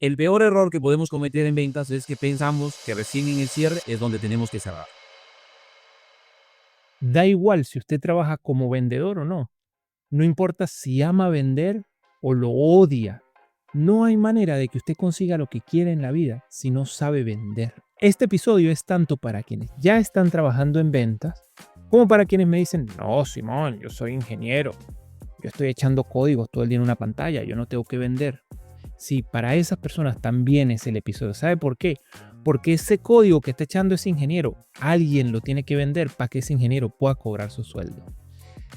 El peor error que podemos cometer en ventas es que pensamos que recién en el cierre es donde tenemos que cerrar. Da igual si usted trabaja como vendedor o no. No importa si ama vender o lo odia. No hay manera de que usted consiga lo que quiere en la vida si no sabe vender. Este episodio es tanto para quienes ya están trabajando en ventas como para quienes me dicen, no, Simón, yo soy ingeniero. Yo estoy echando códigos todo el día en una pantalla. Yo no tengo que vender. Sí, para esas personas también es el episodio. ¿Sabe por qué? Porque ese código que está echando ese ingeniero, alguien lo tiene que vender para que ese ingeniero pueda cobrar su sueldo.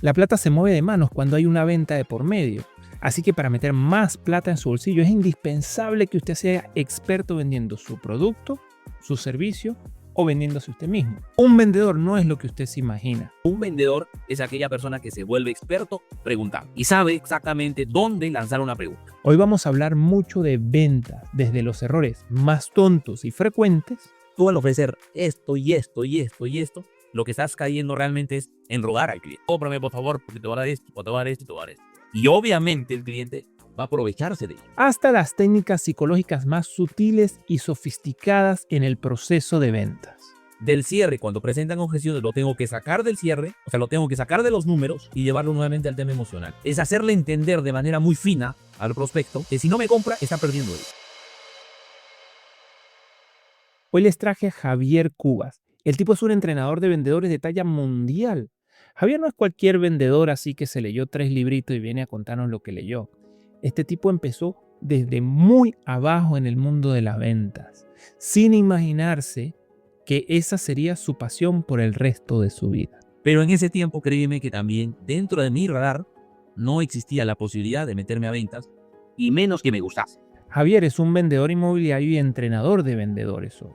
La plata se mueve de manos cuando hay una venta de por medio. Así que para meter más plata en su bolsillo es indispensable que usted sea experto vendiendo su producto, su servicio o vendiéndose usted mismo. Un vendedor no es lo que usted se imagina. Un vendedor es aquella persona que se vuelve experto preguntando y sabe exactamente dónde lanzar una pregunta. Hoy vamos a hablar mucho de ventas, desde los errores más tontos y frecuentes. Tú al ofrecer esto y esto y esto y esto, lo que estás cayendo realmente es en rogar al cliente. Cómprame por favor porque te voy a dar esto, o te voy a dar esto, te voy a dar esto. Y obviamente el cliente va a aprovecharse de ello. Hasta las técnicas psicológicas más sutiles y sofisticadas en el proceso de ventas. Del cierre, cuando presentan objeciones, lo tengo que sacar del cierre, o sea, lo tengo que sacar de los números y llevarlo nuevamente al tema emocional. Es hacerle entender de manera muy fina al prospecto que si no me compra, está perdiendo él. Hoy les traje a Javier Cubas. El tipo es un entrenador de vendedores de talla mundial. Javier no es cualquier vendedor así que se leyó 3 libritos y viene a contarnos lo que leyó. Este tipo empezó desde muy abajo en el mundo de las ventas, sin imaginarse que esa sería su pasión por el resto de su vida. Pero en ese tiempo, créeme que también dentro de mi radar no existía la posibilidad de meterme a ventas y menos que me gustase. Javier es un vendedor inmobiliario y entrenador de vendedores hoy.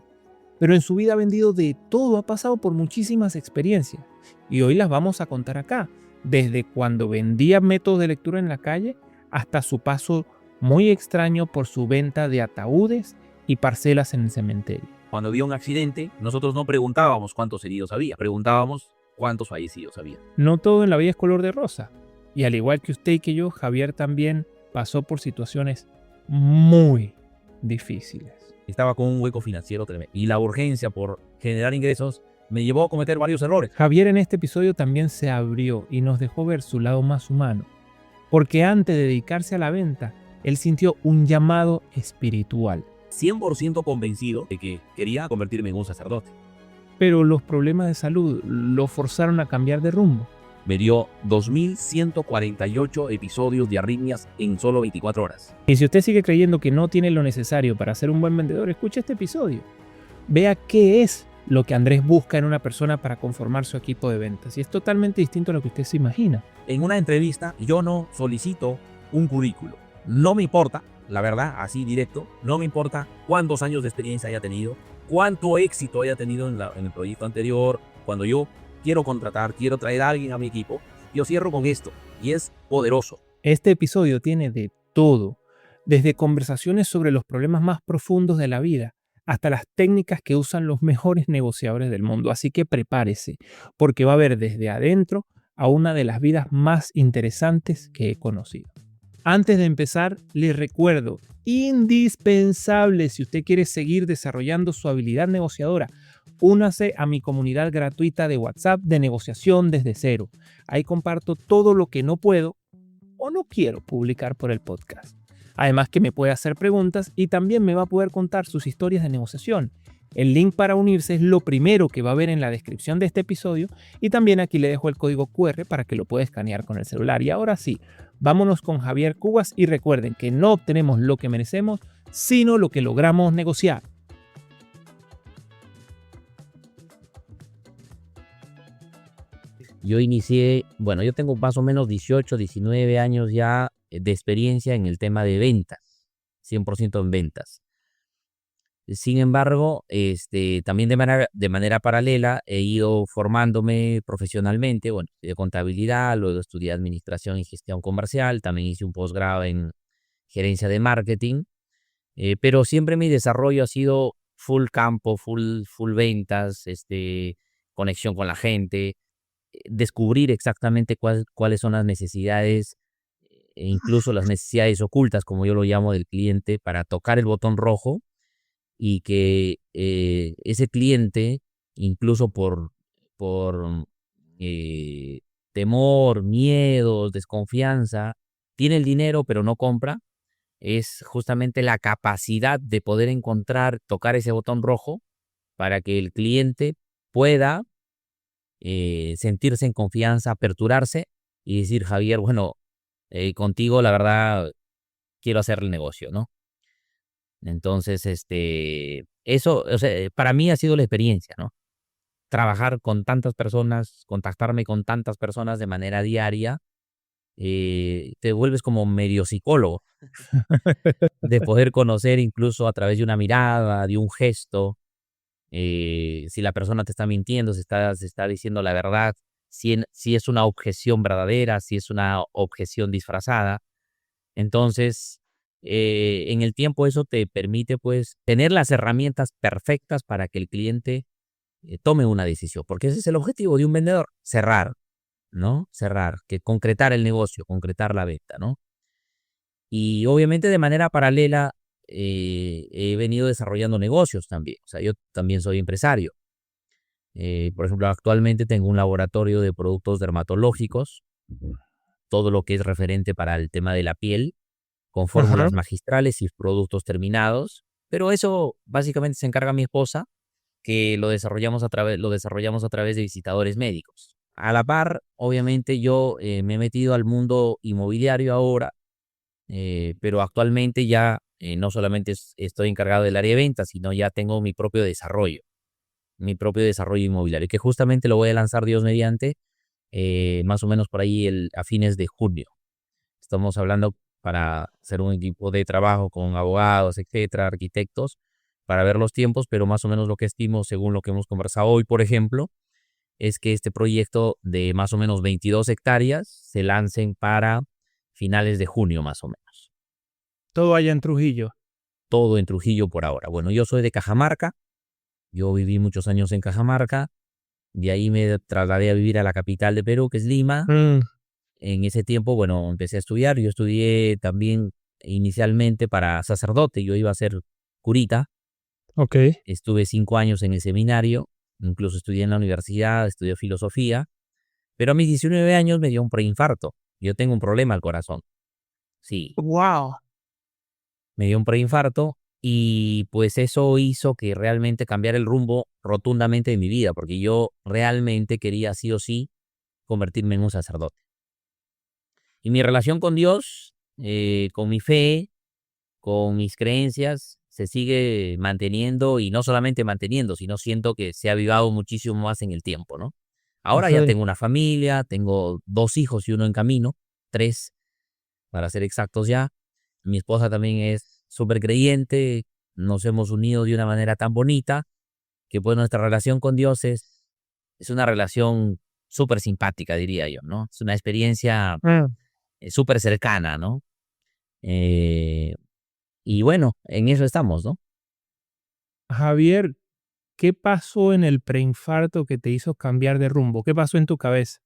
Pero en su vida ha vendido de todo, ha pasado por muchísimas experiencias. Y hoy las vamos a contar acá. Desde cuando vendía métodos de lectura en la calle hasta su paso muy extraño por su venta de ataúdes y parcelas en el cementerio. Cuando había un accidente, nosotros no preguntábamos cuántos heridos había, preguntábamos cuántos fallecidos había. No todo en la vida es color de rosa. Y al igual que usted y que yo, Javier también pasó por situaciones muy difíciles. Estaba con un hueco financiero tremendo y la urgencia por generar ingresos me llevó a cometer varios errores. Javier en este episodio también se abrió y nos dejó ver su lado más humano, porque antes de dedicarse a la venta, él sintió un llamado espiritual. 100% convencido de que quería convertirme en un sacerdote. Pero los problemas de salud lo forzaron a cambiar de rumbo. Me dio 2.148 episodios de arritmias en solo 24 horas. Y si usted sigue creyendo que no tiene lo necesario para ser un buen vendedor, escuche este episodio. Vea qué es lo que Andrés busca en una persona para conformar su equipo de ventas. Y es totalmente distinto a lo que usted se imagina. En una entrevista yo no solicito un currículo. No me importa, la verdad, así directo, no me importa cuántos años de experiencia haya tenido, cuánto éxito haya tenido en el proyecto anterior. Cuando yo quiero contratar, quiero traer a alguien a mi equipo, yo cierro con esto y es poderoso. Este episodio tiene de todo, desde conversaciones sobre los problemas más profundos de la vida hasta las técnicas que usan los mejores negociadores del mundo. Así que prepárese, porque va a ver desde adentro a una de las vidas más interesantes que he conocido. Antes de empezar, les recuerdo, indispensable si usted quiere seguir desarrollando su habilidad negociadora, únase a mi comunidad gratuita de WhatsApp de negociación desde cero. Ahí comparto todo lo que no puedo o no quiero publicar por el podcast. Además que me puede hacer preguntas y también me va a poder contar sus historias de negociación. El link para unirse es lo primero que va a ver en la descripción de este episodio y también aquí le dejo el código QR para que lo pueda escanear con el celular. Y ahora sí, vámonos con Javier Cubas y recuerden que no obtenemos lo que merecemos, sino lo que logramos negociar. Yo inicié, bueno, yo tengo más o menos 18, 19 años ya de experiencia en el tema de ventas, 100% en ventas. Sin embargo, también de manera paralela he ido formándome profesionalmente, bueno, de contabilidad, luego estudié administración y gestión comercial, también hice un posgrado en gerencia de marketing, pero siempre mi desarrollo ha sido full campo, full ventas, conexión con la gente, descubrir exactamente cuáles son las necesidades e incluso las necesidades ocultas, como yo lo llamo, del cliente para tocar el botón rojo y que ese cliente, incluso por eh, temor, miedos, desconfianza, tiene el dinero pero no compra, es justamente la capacidad de poder encontrar, tocar ese botón rojo para que el cliente pueda sentirse en confianza, aperturarse y decir, Javier, bueno, contigo la verdad quiero hacer el negocio, ¿no? Entonces, eso, o sea, para mí ha sido la experiencia, ¿no? Trabajar con tantas personas, contactarme con tantas personas de manera diaria, te vuelves como medio psicólogo, de poder conocer incluso a través de una mirada, de un gesto, si la persona te está mintiendo, se está diciendo la verdad, si es una objeción verdadera, si es una objeción disfrazada. Entonces, en el tiempo eso te permite, pues, tener las herramientas perfectas para que el cliente tome una decisión, porque ese es el objetivo de un vendedor, cerrar, ¿no? Cerrar, que concretar el negocio, concretar la venta, ¿no? Y obviamente de manera paralela he venido desarrollando negocios también, o sea, yo también soy empresario. Por ejemplo, actualmente tengo un laboratorio de productos dermatológicos, todo lo que es referente para el tema de la piel, con Ajá. fórmulas magistrales y productos terminados, pero eso básicamente se encarga mi esposa, que lo desarrollamos a través de visitadores médicos. A la par, obviamente yo me he metido al mundo inmobiliario ahora, pero actualmente ya no solamente estoy encargado del área de ventas, sino ya tengo mi propio desarrollo inmobiliario, que justamente lo voy a lanzar Dios mediante, más o menos por ahí a fines de junio. Estamos hablando para hacer un equipo de trabajo con abogados, etcétera, arquitectos, para ver los tiempos, pero más o menos lo que estimo, según lo que hemos conversado hoy, por ejemplo, es que este proyecto de más o menos 22 hectáreas se lancen para finales de junio, más o menos. Todo allá en Trujillo. Todo en Trujillo por ahora. Bueno, yo soy de Cajamarca, yo viví muchos años en Cajamarca, de ahí me trasladé a vivir a la capital de Perú, que es Lima. Mm, En ese tiempo, bueno, empecé a estudiar. Yo estudié también inicialmente para sacerdote. Yo iba a ser curita. ok. Estuve 5 años en el seminario. Incluso estudié en la universidad, estudié filosofía. Pero a mis 19 años me dio un preinfarto. Yo tengo un problema al corazón. Sí, Wow. me dio un preinfarto y pues eso hizo que realmente cambiara el rumbo rotundamente de mi vida, porque yo realmente quería sí o sí convertirme en un sacerdote. Y mi relación con Dios, con mi fe, con mis creencias, se sigue manteniendo y no solamente manteniendo, sino siento que se ha avivado muchísimo más en el tiempo, ¿no? Ahora ya Ok. tengo una familia, tengo 2 hijos y uno en camino, tres para ser exactos ya. Mi esposa también es súper creyente, nos hemos unido de una manera tan bonita que pues nuestra relación con Dios es una relación súper simpática, diría yo, ¿no? Es una experiencia Mm. súper cercana, ¿no? Eh, y bueno, en eso estamos, ¿no? Javier, ¿qué pasó en el preinfarto que te hizo cambiar de rumbo? ¿Qué pasó en tu cabeza?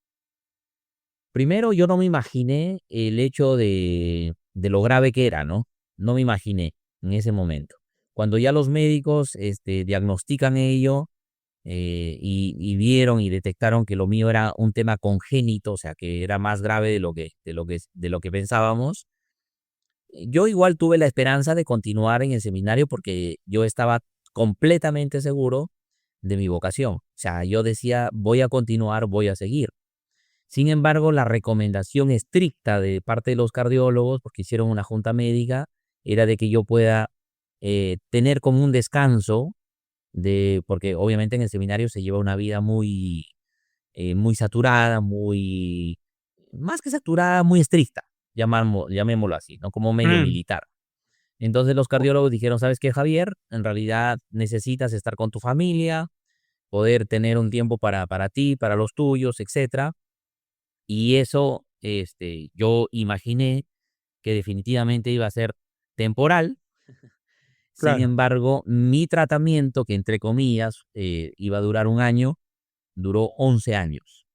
Primero, yo no me imaginé el hecho de lo grave que era, ¿no? No me imaginé en ese momento. Cuando ya los médicos diagnostican ello y vieron y detectaron que lo mío era un tema congénito, o sea, que era más grave de lo que pensábamos, yo igual tuve la esperanza de continuar en el seminario porque yo estaba completamente seguro de mi vocación. O sea, yo decía, voy a continuar, voy a seguir. Sin embargo, la recomendación estricta de parte de los cardiólogos, porque hicieron una junta médica, era de que yo pueda tener como un descanso porque obviamente en el seminario se lleva una vida muy saturada, más que saturada, muy estricta, llamémoslo así, ¿no? Como medio Mm. militar. Entonces los cardiólogos dijeron, ¿sabes qué, Javier? En realidad necesitas estar con tu familia, poder tener un tiempo para ti, para los tuyos, etcétera. Y eso, yo imaginé que definitivamente iba a ser temporal. Sin Claro. embargo, mi tratamiento, que entre comillas iba a durar un año, duró 11 años.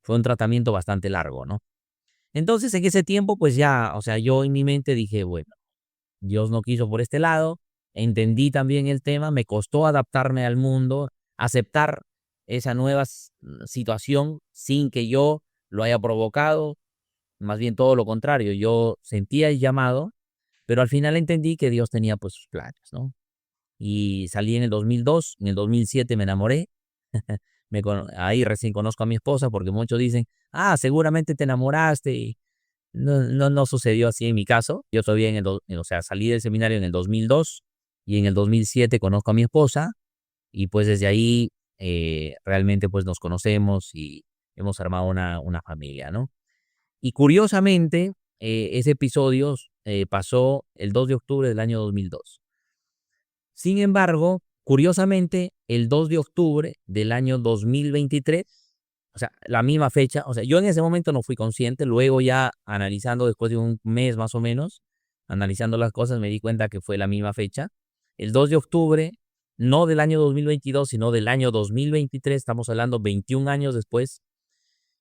Fue un tratamiento bastante largo, ¿no? Entonces, en ese tiempo, pues ya, o sea, yo en mi mente dije, bueno, Dios no quiso por este lado, entendí también el tema, me costó adaptarme al mundo, aceptar esa nueva situación sin que yo lo haya provocado, más bien todo lo contrario, yo sentía el llamado, pero al final entendí que Dios tenía pues sus planes, ¿no? Y salí en el 2002, en el 2007 me enamoré, ahí recién conozco a mi esposa porque muchos dicen, ah, seguramente te enamoraste y no sucedió así en mi caso. Yo todavía o sea, salí del seminario en el 2002 y en el 2007 conozco a mi esposa y pues desde ahí realmente pues nos conocemos y hemos armado una familia, ¿no? Y curiosamente, ese episodio pasó el 2 de octubre del año 2002. Sin embargo, curiosamente, el 2 de octubre del año 2023, o sea, la misma fecha, o sea, yo en ese momento no fui consciente, luego ya analizando después de un mes más o menos, analizando las cosas, me di cuenta que fue la misma fecha. El 2 de octubre, no del año 2022, sino del año 2023, estamos hablando 21 años después,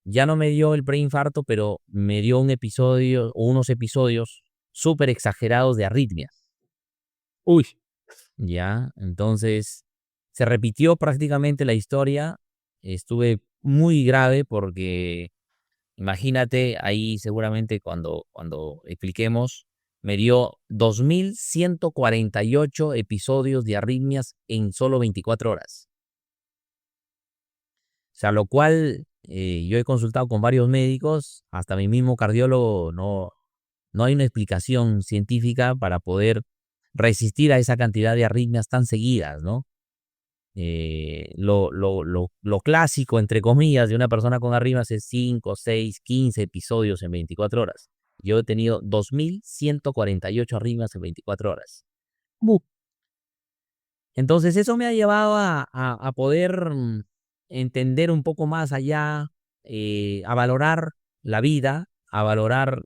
ya no me dio el preinfarto, pero me dio un episodio o unos episodios súper exagerados de arritmias. Uy, Ya, entonces se repitió prácticamente la historia. Estuve muy grave porque imagínate ahí seguramente cuando expliquemos, me dio 2148 episodios de arritmias en solo 24 horas. O sea, lo cual yo he consultado con varios médicos, hasta mi mismo cardiólogo, no hay una explicación científica para poder resistir a esa cantidad de arritmias tan seguidas, ¿no? Lo clásico, entre comillas, de una persona con arritmias es 5, 6, 15 episodios en 24 horas. Yo he tenido 2148 arritmias en 24 horas. bu- Entonces eso me ha llevado a poder entender un poco más allá, a valorar la vida, a valorar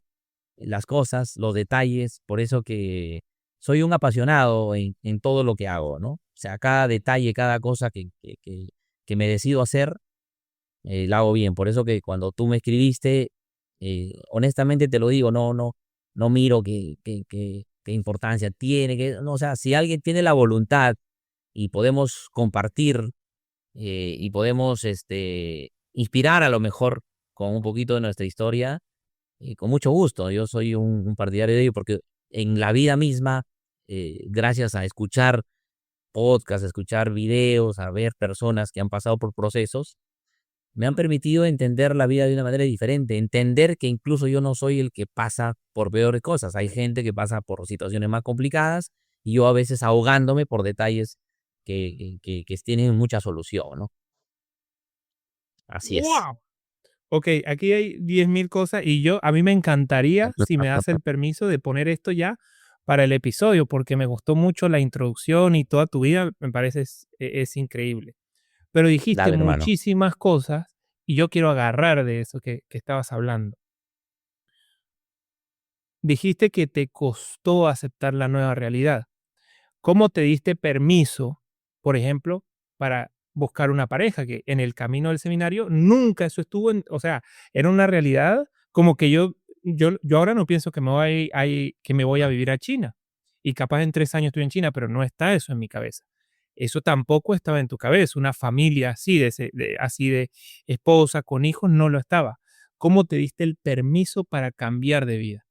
las cosas, los detalles, por eso que soy un apasionado en todo lo que hago, ¿no? O sea, cada detalle, cada cosa que me decido hacer, la hago bien. Por eso que cuando tú me escribiste, honestamente te lo digo, no miro qué importancia tiene, no, o sea, si alguien tiene la voluntad y podemos compartir y podemos inspirar a lo mejor con un poquito de nuestra historia, con mucho gusto. Yo soy un partidario de ello porque en la vida misma, gracias a escuchar podcasts, a escuchar videos, a ver personas que han pasado por procesos, me han permitido entender la vida de una manera diferente, entender que incluso yo no soy el que pasa por peores cosas. Hay gente que pasa por situaciones más complicadas y yo a veces ahogándome por detalles que tienen mucha solución, ¿no? Así es. wow. Ok, aquí hay 10.000 cosas y a mí me encantaría, si me das el permiso, de poner esto ya para el episodio, porque me gustó mucho la introducción y toda tu vida, me parece es increíble. Pero dijiste Dale, hermano. muchísimas cosas y yo quiero agarrar de eso que estabas hablando. Dijiste que te costó aceptar la nueva realidad. ¿Cómo te diste permiso, por ejemplo, para buscar una pareja? Que en el camino del seminario nunca eso estuvo, o sea, era una realidad como que yo ahora no pienso que que me voy a vivir a China y capaz en 3 años estoy en China, pero no está eso en mi cabeza. Eso tampoco estaba en tu cabeza. Una familia así así de esposa con hijos no lo estaba. ¿Cómo te diste el permiso para cambiar de vida?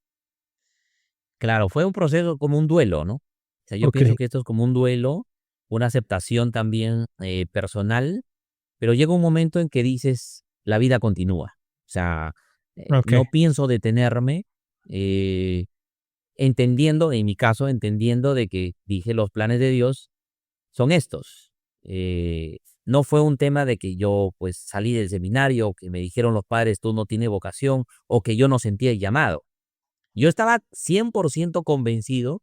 Claro, fue un proceso como un duelo, ¿no? O sea, yo Ok, pienso que esto es como un duelo, una aceptación también personal, pero llega un momento en que dices, la vida continúa. O sea, ok, no pienso detenerme, eh, entendiendo, en mi caso, entendiendo de que dije los planes de Dios son estos. No fue un tema de que yo pues salí del seminario, o que me dijeron los padres, tú no tienes vocación, o que yo no sentía el llamado. Yo estaba 100% convencido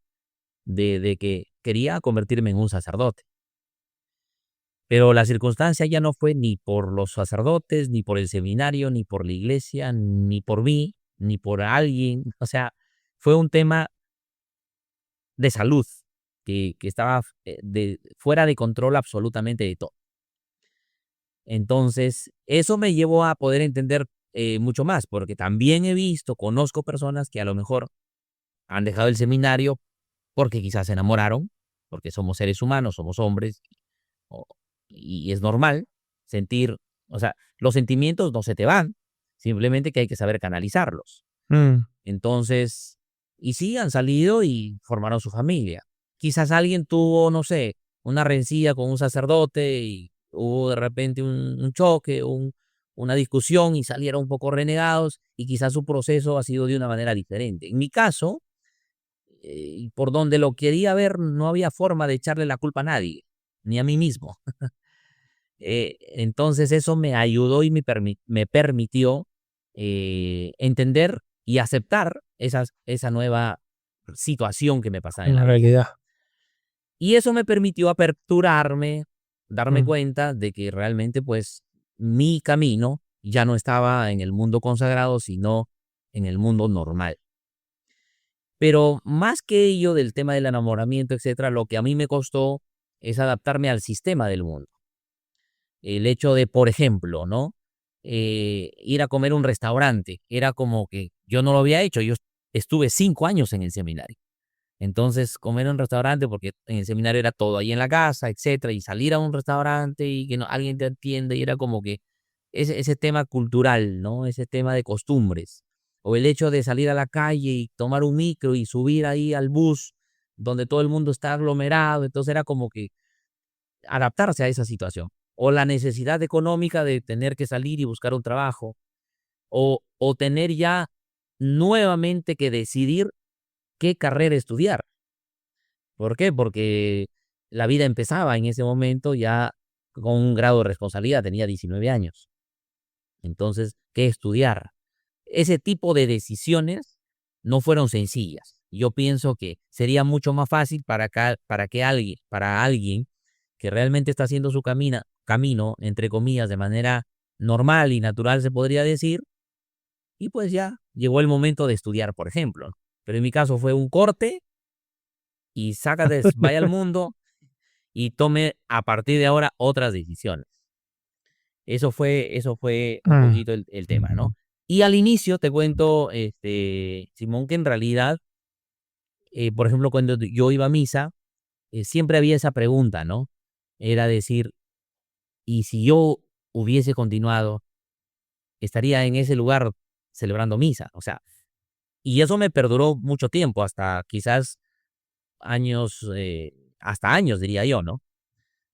de que quería convertirme en un sacerdote. Pero la circunstancia ya no fue ni por los sacerdotes, ni por el seminario, ni por la iglesia, ni por mí, ni por alguien. O sea, fue un tema de salud que estaba fuera de control absolutamente de todo. Entonces, eso me llevó a poder entender mucho más, porque también he visto, conozco personas que a lo mejor han dejado el seminario porque quizás se enamoraron, porque somos seres humanos, somos hombres, o- y es normal sentir, o sea, los sentimientos no se te van, simplemente que hay que saber canalizarlos. Mm, Entonces, y sí, han salido y formaron su familia. Quizás alguien tuvo, no sé, una rencilla con un sacerdote y hubo de repente un choque, una discusión y salieron un poco renegados y quizás su proceso ha sido de una manera diferente. En mi caso, por donde lo quería ver, no había forma de echarle la culpa a nadie, ni a mí mismo. Entonces eso me ayudó y me permitió entender y aceptar esa nueva situación que me pasaba en la una vida. realidad. Y eso me permitió aperturarme, darme Mm. cuenta de que realmente pues mi camino ya no estaba en el mundo consagrado, sino en el mundo normal. Pero más que ello del tema del enamoramiento, etcétera, lo que a mí me costó es adaptarme al sistema del mundo. El hecho de, por ejemplo, ¿no? Ir a comer a un restaurante, era como que yo no lo había hecho, yo estuve 5 años en el seminario. Entonces, comer en un restaurante, porque en el seminario era todo ahí en la casa, etcétera, y salir a un restaurante y que no, alguien te atiende, y era como que ese tema cultural, ¿no? Ese tema de costumbres. O el hecho de salir a la calle y tomar un micro y subir ahí al bus donde todo el mundo está aglomerado. Entonces era como que adaptarse a esa situación. O la necesidad económica de tener que salir y buscar un trabajo. O tener ya nuevamente que decidir qué carrera estudiar. ¿Por qué? Porque la vida empezaba en ese momento ya con un grado de responsabilidad, tenía 19 años. Entonces, ¿qué estudiar? Ese tipo de decisiones no fueron sencillas. Yo pienso que sería mucho más fácil para alguien que realmente está haciendo su camino, entre comillas, de manera normal y natural, se podría decir, y pues ya llegó el momento de estudiar, por ejemplo. Pero en mi caso fue un corte y sácate, vaya al mundo y tome a partir de ahora otras decisiones. Eso fue un Mm. poquito el tema, ¿no? Y al inicio te cuento, Simón, que en realidad, por ejemplo, cuando yo iba a misa, siempre había esa pregunta, ¿no? Era decir, ¿y si yo hubiese continuado, estaría en ese lugar celebrando misa? O sea, y eso me perduró mucho tiempo, hasta quizás años, hasta años, diría yo, ¿no?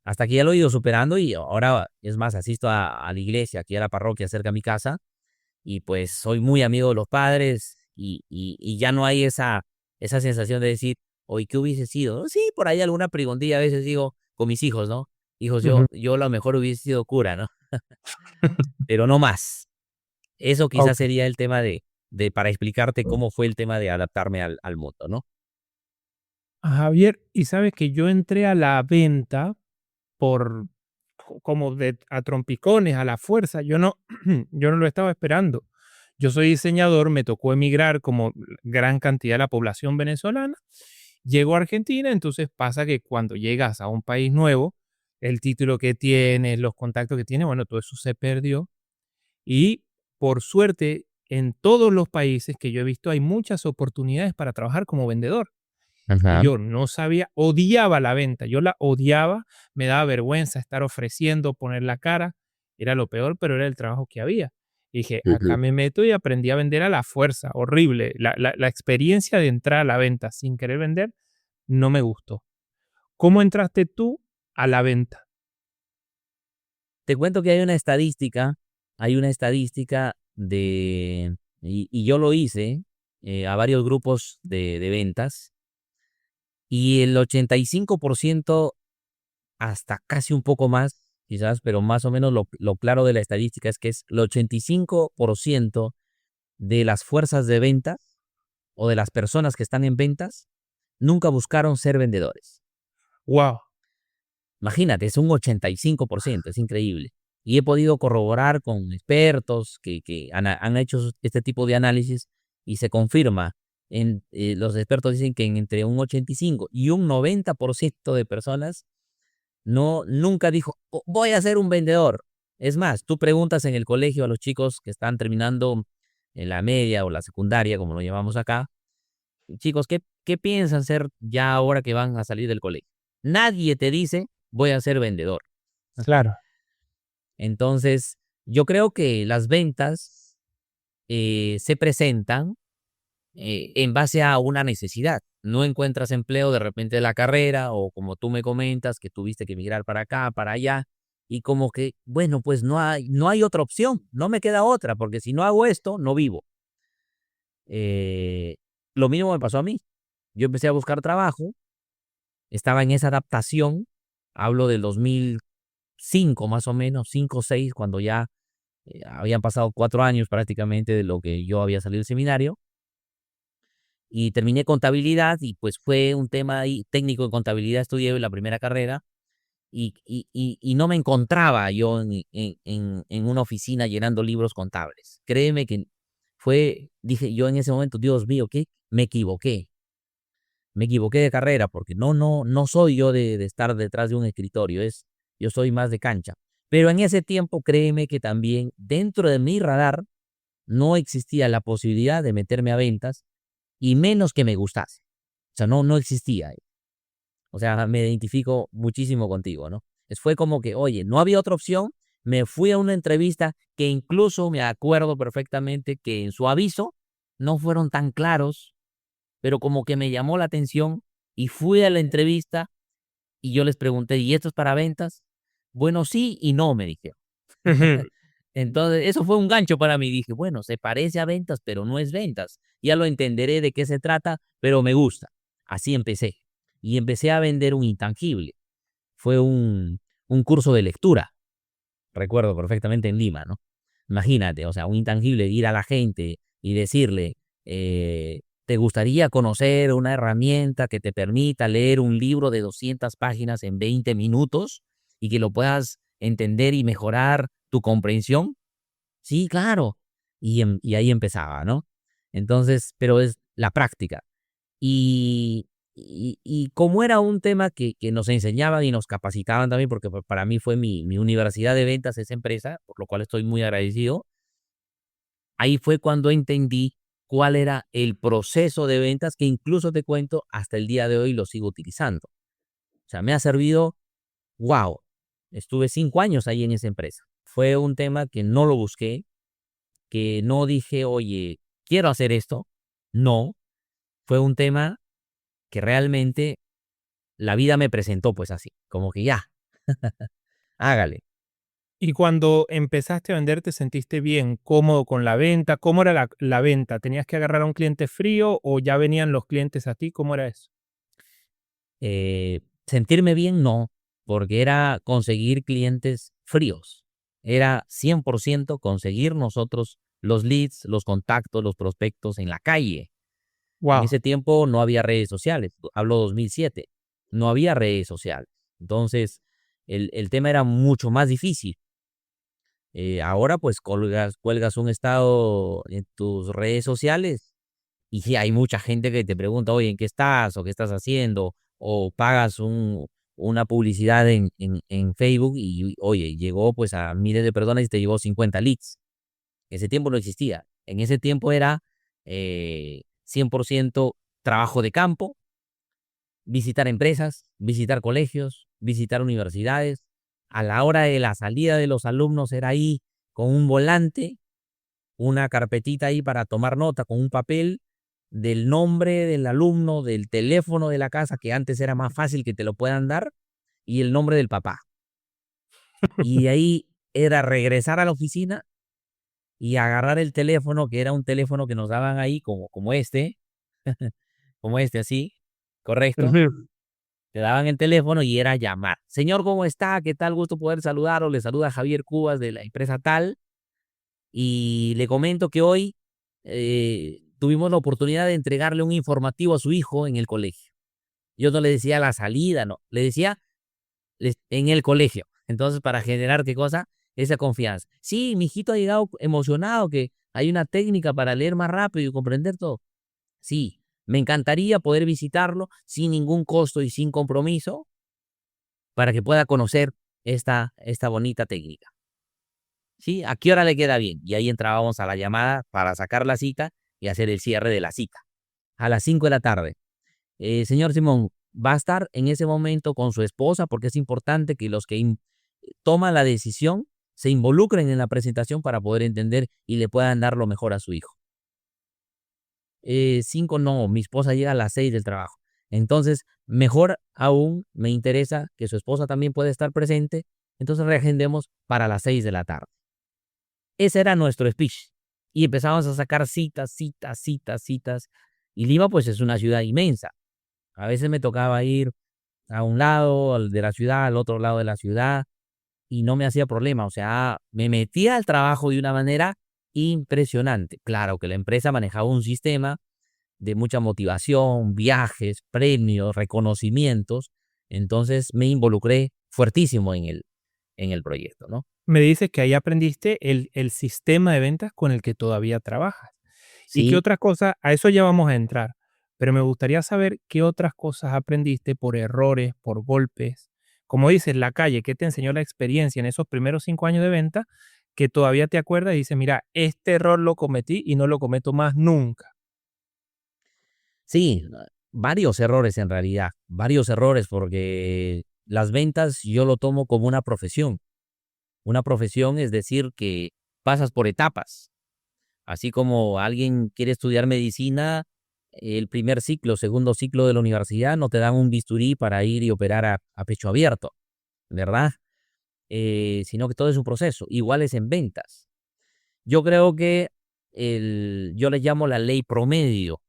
Hasta que ya lo he ido superando y ahora, es más, asisto a la iglesia, aquí a la parroquia cerca de mi casa, y pues soy muy amigo de los padres y ya no hay esa sensación de decir, hoy, ¿qué hubiese sido? Sí, por ahí alguna preguntilla a veces digo con mis hijos, ¿no? Hijos, Ujú. yo a lo mejor hubiese sido cura, ¿no? Pero no más. Eso quizás Ok. sería el tema para explicarte cómo fue el tema de adaptarme al mundo, ¿no? Javier, y sabes que yo entré a la venta por como a trompicones, a la fuerza. Yo no, yo no lo estaba esperando. Yo soy diseñador, me tocó emigrar como gran cantidad de la población venezolana. Llego a Argentina, entonces pasa que cuando llegas a un país nuevo, el título que tienes, los contactos que tienes, bueno, todo eso se perdió. Y por suerte, en todos los países que yo he visto hay muchas oportunidades para trabajar como vendedor. Y Ajá. yo no sabía, odiaba la venta, yo la odiaba, me daba vergüenza estar ofreciendo, poner la cara, era lo peor, pero era el trabajo que había. Y dije, acá Ujú. me meto y aprendí a vender a la fuerza, horrible. La experiencia de entrar a la venta sin querer vender no me gustó. ¿Cómo entraste tú a la venta? Te cuento que hay una estadística y yo lo hice a varios grupos de ventas, y el 85%, hasta casi un poco más, quizás, pero más o menos lo claro de la estadística es que es el 85% de las fuerzas de ventas o de las personas que están en ventas nunca buscaron ser vendedores. Wow. Imagínate, es un 85%, es increíble. Y he podido corroborar con expertos que han hecho este tipo de análisis y se confirma. Los expertos dicen que entre un 85 y un 90% de personas nunca dijo: "Oh, voy a ser un vendedor". Es más, tú preguntas en el colegio a los chicos que están terminando en la media o la secundaria, como lo llamamos acá, chicos, ¿qué piensan ser ya ahora que van a salir del colegio? Nadie te dice, voy a ser vendedor. Claro. Entonces, yo creo que las ventas se presentan en base a una necesidad. No encuentras empleo de repente de la carrera o como tú me comentas que tuviste que emigrar para acá, para allá y como que, bueno, pues no hay otra opción, no me queda otra, porque si no hago esto, no vivo. Eh, lo mismo me pasó a mí. Yo empecé a buscar trabajo, estaba en esa adaptación, hablo del 2005 más o menos, 5 o 6, cuando ya habían pasado 4 años prácticamente de lo que yo había salido del seminario y terminé contabilidad y pues fue un tema ahí, técnico de contabilidad, estudié la primera carrera y no me encontraba yo en una oficina llenando libros contables. Créeme que dije yo en ese momento, Dios mío, ¿qué? Me equivoqué de carrera porque no soy yo de estar detrás de un escritorio, yo soy más de cancha. Pero en ese tiempo, créeme que también dentro de mi radar no existía la posibilidad de meterme a ventas y menos que me gustase. O sea, no existía. O sea, me identifico muchísimo contigo, ¿no? Fue como que, oye, no había otra opción. Me fui a una entrevista que incluso me acuerdo perfectamente que en su aviso no fueron tan claros, pero como que me llamó la atención y fui a la entrevista y yo les pregunté, ¿y esto es para ventas? Bueno, sí y no, me dijeron. Ujú. Entonces, eso fue un gancho para mí. Dije, bueno, se parece a ventas, pero no es ventas. Ya lo entenderé de qué se trata, pero me gusta. Así empecé. Y empecé a vender un intangible. Fue un curso de lectura, recuerdo perfectamente en Lima, ¿no? Imagínate, o sea, un intangible, ir a la gente y decirle, ¿te gustaría conocer una herramienta que te permita leer un libro de 200 páginas en 20 minutos y que lo puedas entender y mejorar tu comprensión? Sí, claro. Y ahí empezaba, ¿no? Entonces, pero es la práctica. Y como era un tema que nos enseñaban y nos capacitaban también, porque para mí fue mi universidad de ventas esa empresa, por lo cual estoy muy agradecido, ahí fue cuando entendí cuál era el proceso de ventas que incluso te cuento, hasta el día de hoy lo sigo utilizando. O sea, me ha servido, wow, estuve 5 años ahí en esa empresa. Fue un tema que no lo busqué, que no dije, oye, quiero hacer esto. No, fue un tema que realmente la vida me presentó pues así, como que ya, hágale. Y cuando empezaste a vender, ¿te sentiste bien, cómodo con la venta? ¿Cómo era la venta? ¿Tenías que agarrar a un cliente frío o ya venían los clientes a ti? ¿Cómo era eso? Sentirme bien, no, porque era conseguir clientes fríos. Era 100% conseguir nosotros los leads, los contactos, los prospectos en la calle. En Wow. ese tiempo no había redes sociales, hablo 2007, no había redes sociales. Entonces, el tema era mucho más difícil. Ahora pues cuelgas un estado en tus redes sociales y sí, hay mucha gente que te pregunta, oye, ¿en qué estás? ¿O qué estás haciendo? O pagas una publicidad en Facebook y, oye, llegó pues a miles de personas y te llevó 50 leads. En ese tiempo no existía. En ese tiempo era 100% trabajo de campo, visitar empresas, visitar colegios, visitar universidades. A la hora de la salida de los alumnos era ahí con un volante, una carpetita ahí para tomar nota, con un papel del nombre del alumno, del teléfono de la casa, que antes era más fácil que te lo puedan dar, y el nombre del papá. Y de ahí era regresar a la oficina y agarrar el teléfono, que era un teléfono que nos daban ahí como este así, correcto. Ujú. Te daban el teléfono y era llamar. Señor, ¿cómo está? ¿Qué tal? Gusto poder saludarlo. Le saluda Javier Cubas de la empresa tal. Y le comento que hoy tuvimos la oportunidad de entregarle un informativo a su hijo en el colegio. Yo no le decía a la salida, no. Le decía en el colegio. Entonces, para generar qué cosa, esa confianza. Sí, mi hijito ha llegado emocionado que hay una técnica para leer más rápido y comprender todo. Sí, me encantaría poder visitarlo sin ningún costo y sin compromiso para que pueda conocer esta bonita técnica. ¿Sí? ¿A qué hora le queda bien? Y ahí entrábamos a la llamada para sacar la cita y hacer el cierre de la cita. A las 5 de la tarde. Señor Simón, va a estar en ese momento con su esposa porque es importante que los que toman la decisión se involucren en la presentación para poder entender y le puedan dar lo mejor a su hijo. 5 no, mi esposa llega a las 6 del trabajo. Entonces, mejor aún, me interesa que su esposa también pueda estar presente. Entonces, reagendemos para las 6 de la tarde. Ese era nuestro speech. Y empezamos a sacar citas, citas, citas, citas. Y Lima, pues, es una ciudad inmensa. A veces me tocaba ir a un lado de la ciudad, al otro lado de la ciudad, y no me hacía problema. O sea, me metía al trabajo de una manera impresionante. Claro que la empresa manejaba un sistema de mucha motivación, viajes, premios, reconocimientos. Entonces me involucré fuertísimo en el proyecto, ¿no? Me dices que ahí aprendiste el sistema de ventas con el que todavía trabajas. ¿Y qué Sí, otras cosas? A eso ya vamos a entrar, pero me gustaría saber qué otras cosas aprendiste por errores, por golpes. Como dices, la calle, ¿qué te enseñó la experiencia en esos primeros 5 años de venta que todavía te acuerdas y dices, mira, este error lo cometí y no lo cometo más nunca? sí, varios errores en realidad, varios errores porque las ventas yo lo tomo como una profesión. Una profesión es decir que pasas por etapas. Así como alguien quiere estudiar medicina, el primer ciclo, segundo ciclo de la universidad, no te dan un bisturí para ir y operar a pecho abierto, ¿verdad? Sino que todo es un proceso. Igual es en ventas. Yo creo que yo le llamo la ley promedio.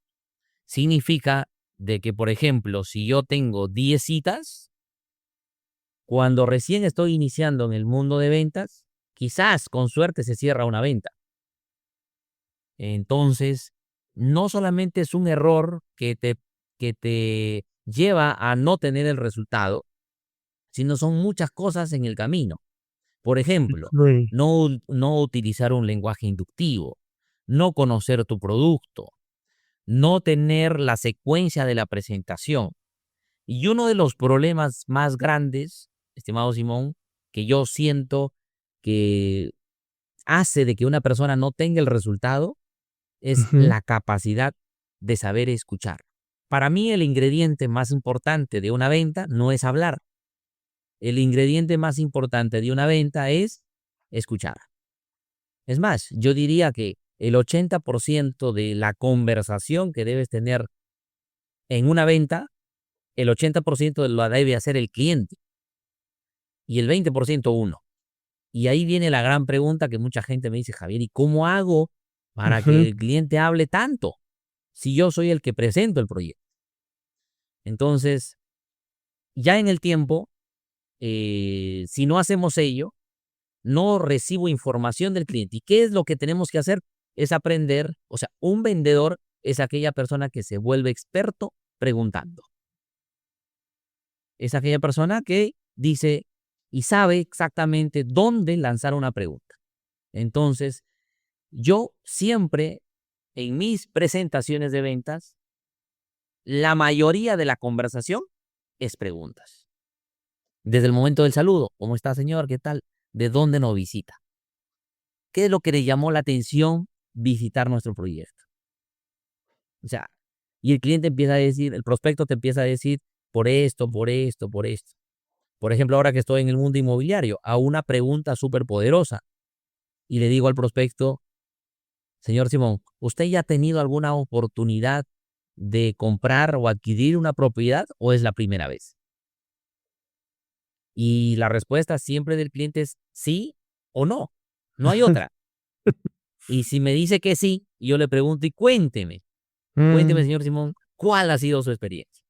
Significa de que, por ejemplo, si yo tengo 10 citas, cuando recién estoy iniciando en el mundo de ventas, quizás con suerte se cierra una venta. Entonces, no solamente es un error que te lleva a no tener el resultado, sino son muchas cosas en el camino. Por ejemplo, Okey. no utilizar un lenguaje inductivo, no conocer tu producto, no tener la secuencia de la presentación. Y uno de los problemas más grandes, estimado Simón, que yo siento que hace de que una persona no tenga el resultado es Ujú, la capacidad de saber escuchar. Para mí el ingrediente más importante de una venta no es hablar. El ingrediente más importante de una venta es escuchar. Es más, yo diría que el 80% de la conversación que debes tener en una venta, el 80% la debe hacer el cliente y el 20% uno. Y ahí viene la gran pregunta que mucha gente me dice, Javier, ¿y cómo hago para que ujú, el cliente hable tanto si yo soy el que presento el proyecto? Entonces, ya en el tiempo, si no hacemos ello, no recibo información del cliente. ¿Y qué es lo que tenemos que hacer? Es aprender, o sea, un vendedor es aquella persona que se vuelve experto preguntando. Es aquella persona que dice y sabe exactamente dónde lanzar una pregunta. Entonces, yo siempre en mis presentaciones de ventas, la mayoría de la conversación es preguntas. Desde el momento del saludo, ¿cómo está, señor? ¿Qué tal? ¿De dónde nos visita? ¿Qué es lo que le llamó la atención visitar nuestro proyecto? O sea, y el cliente empieza a decir, el prospecto te empieza a decir, por esto, por esto, por esto. Por ejemplo, ahora que estoy en el mundo inmobiliario, a una pregunta súper poderosa y le digo al prospecto, señor Simón, ¿usted ya ha tenido alguna oportunidad de comprar o adquirir una propiedad o es la primera vez? Y la respuesta siempre del cliente es sí o no. No hay otra. Y si me dice que sí, yo le pregunto, y cuénteme, mm, señor Simón, ¿cuál ha sido su experiencia?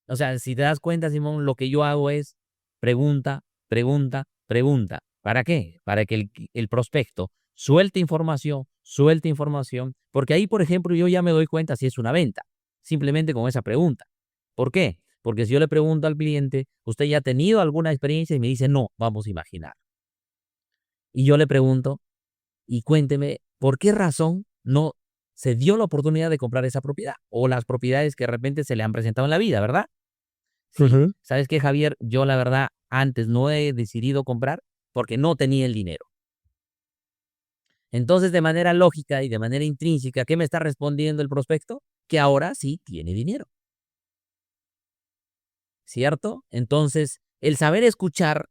O sea, si te das cuenta, Simón, lo que yo hago es pregunta, pregunta, pregunta. ¿Para qué? Para que el prospecto suelte información, porque ahí, por ejemplo, yo ya me doy cuenta si es una venta, simplemente con esa pregunta. ¿Por qué? Porque si yo le pregunto al cliente, ¿usted ya ha tenido alguna experiencia? Y me dice, no, vamos a imaginar. Y yo le pregunto, y cuénteme, ¿por qué razón no se dio la oportunidad de comprar esa propiedad? O las propiedades que de repente se le han presentado en la vida, ¿verdad? Sí, ujú. ¿sabes qué, Javier? Yo la verdad antes no he decidido comprar porque no tenía el dinero. Entonces, de manera lógica y de manera intrínseca, ¿qué me está respondiendo el prospecto? Que ahora sí tiene dinero, ¿cierto? Entonces, el saber escuchar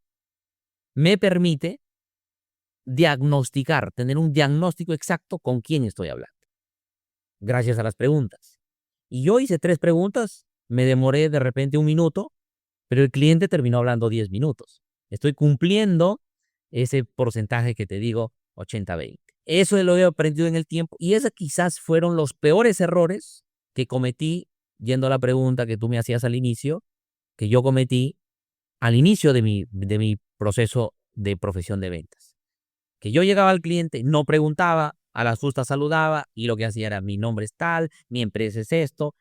me permite diagnosticar, tener un diagnóstico exacto con quién estoy hablando, gracias a las preguntas. Y yo hice 3 preguntas, me demoré de repente 1 minuto, pero el cliente terminó hablando 10 minutos. Estoy cumpliendo ese porcentaje que te digo, 80-20. Eso lo he aprendido en el tiempo y esos quizás fueron los peores errores que cometí, yendo a la pregunta que tú me hacías al inicio, que yo cometí al inicio de mi proceso de profesión de ventas. Que yo llegaba al cliente, no preguntaba, a la justa saludaba y lo que hacía era: mi nombre es tal, mi empresa es esto,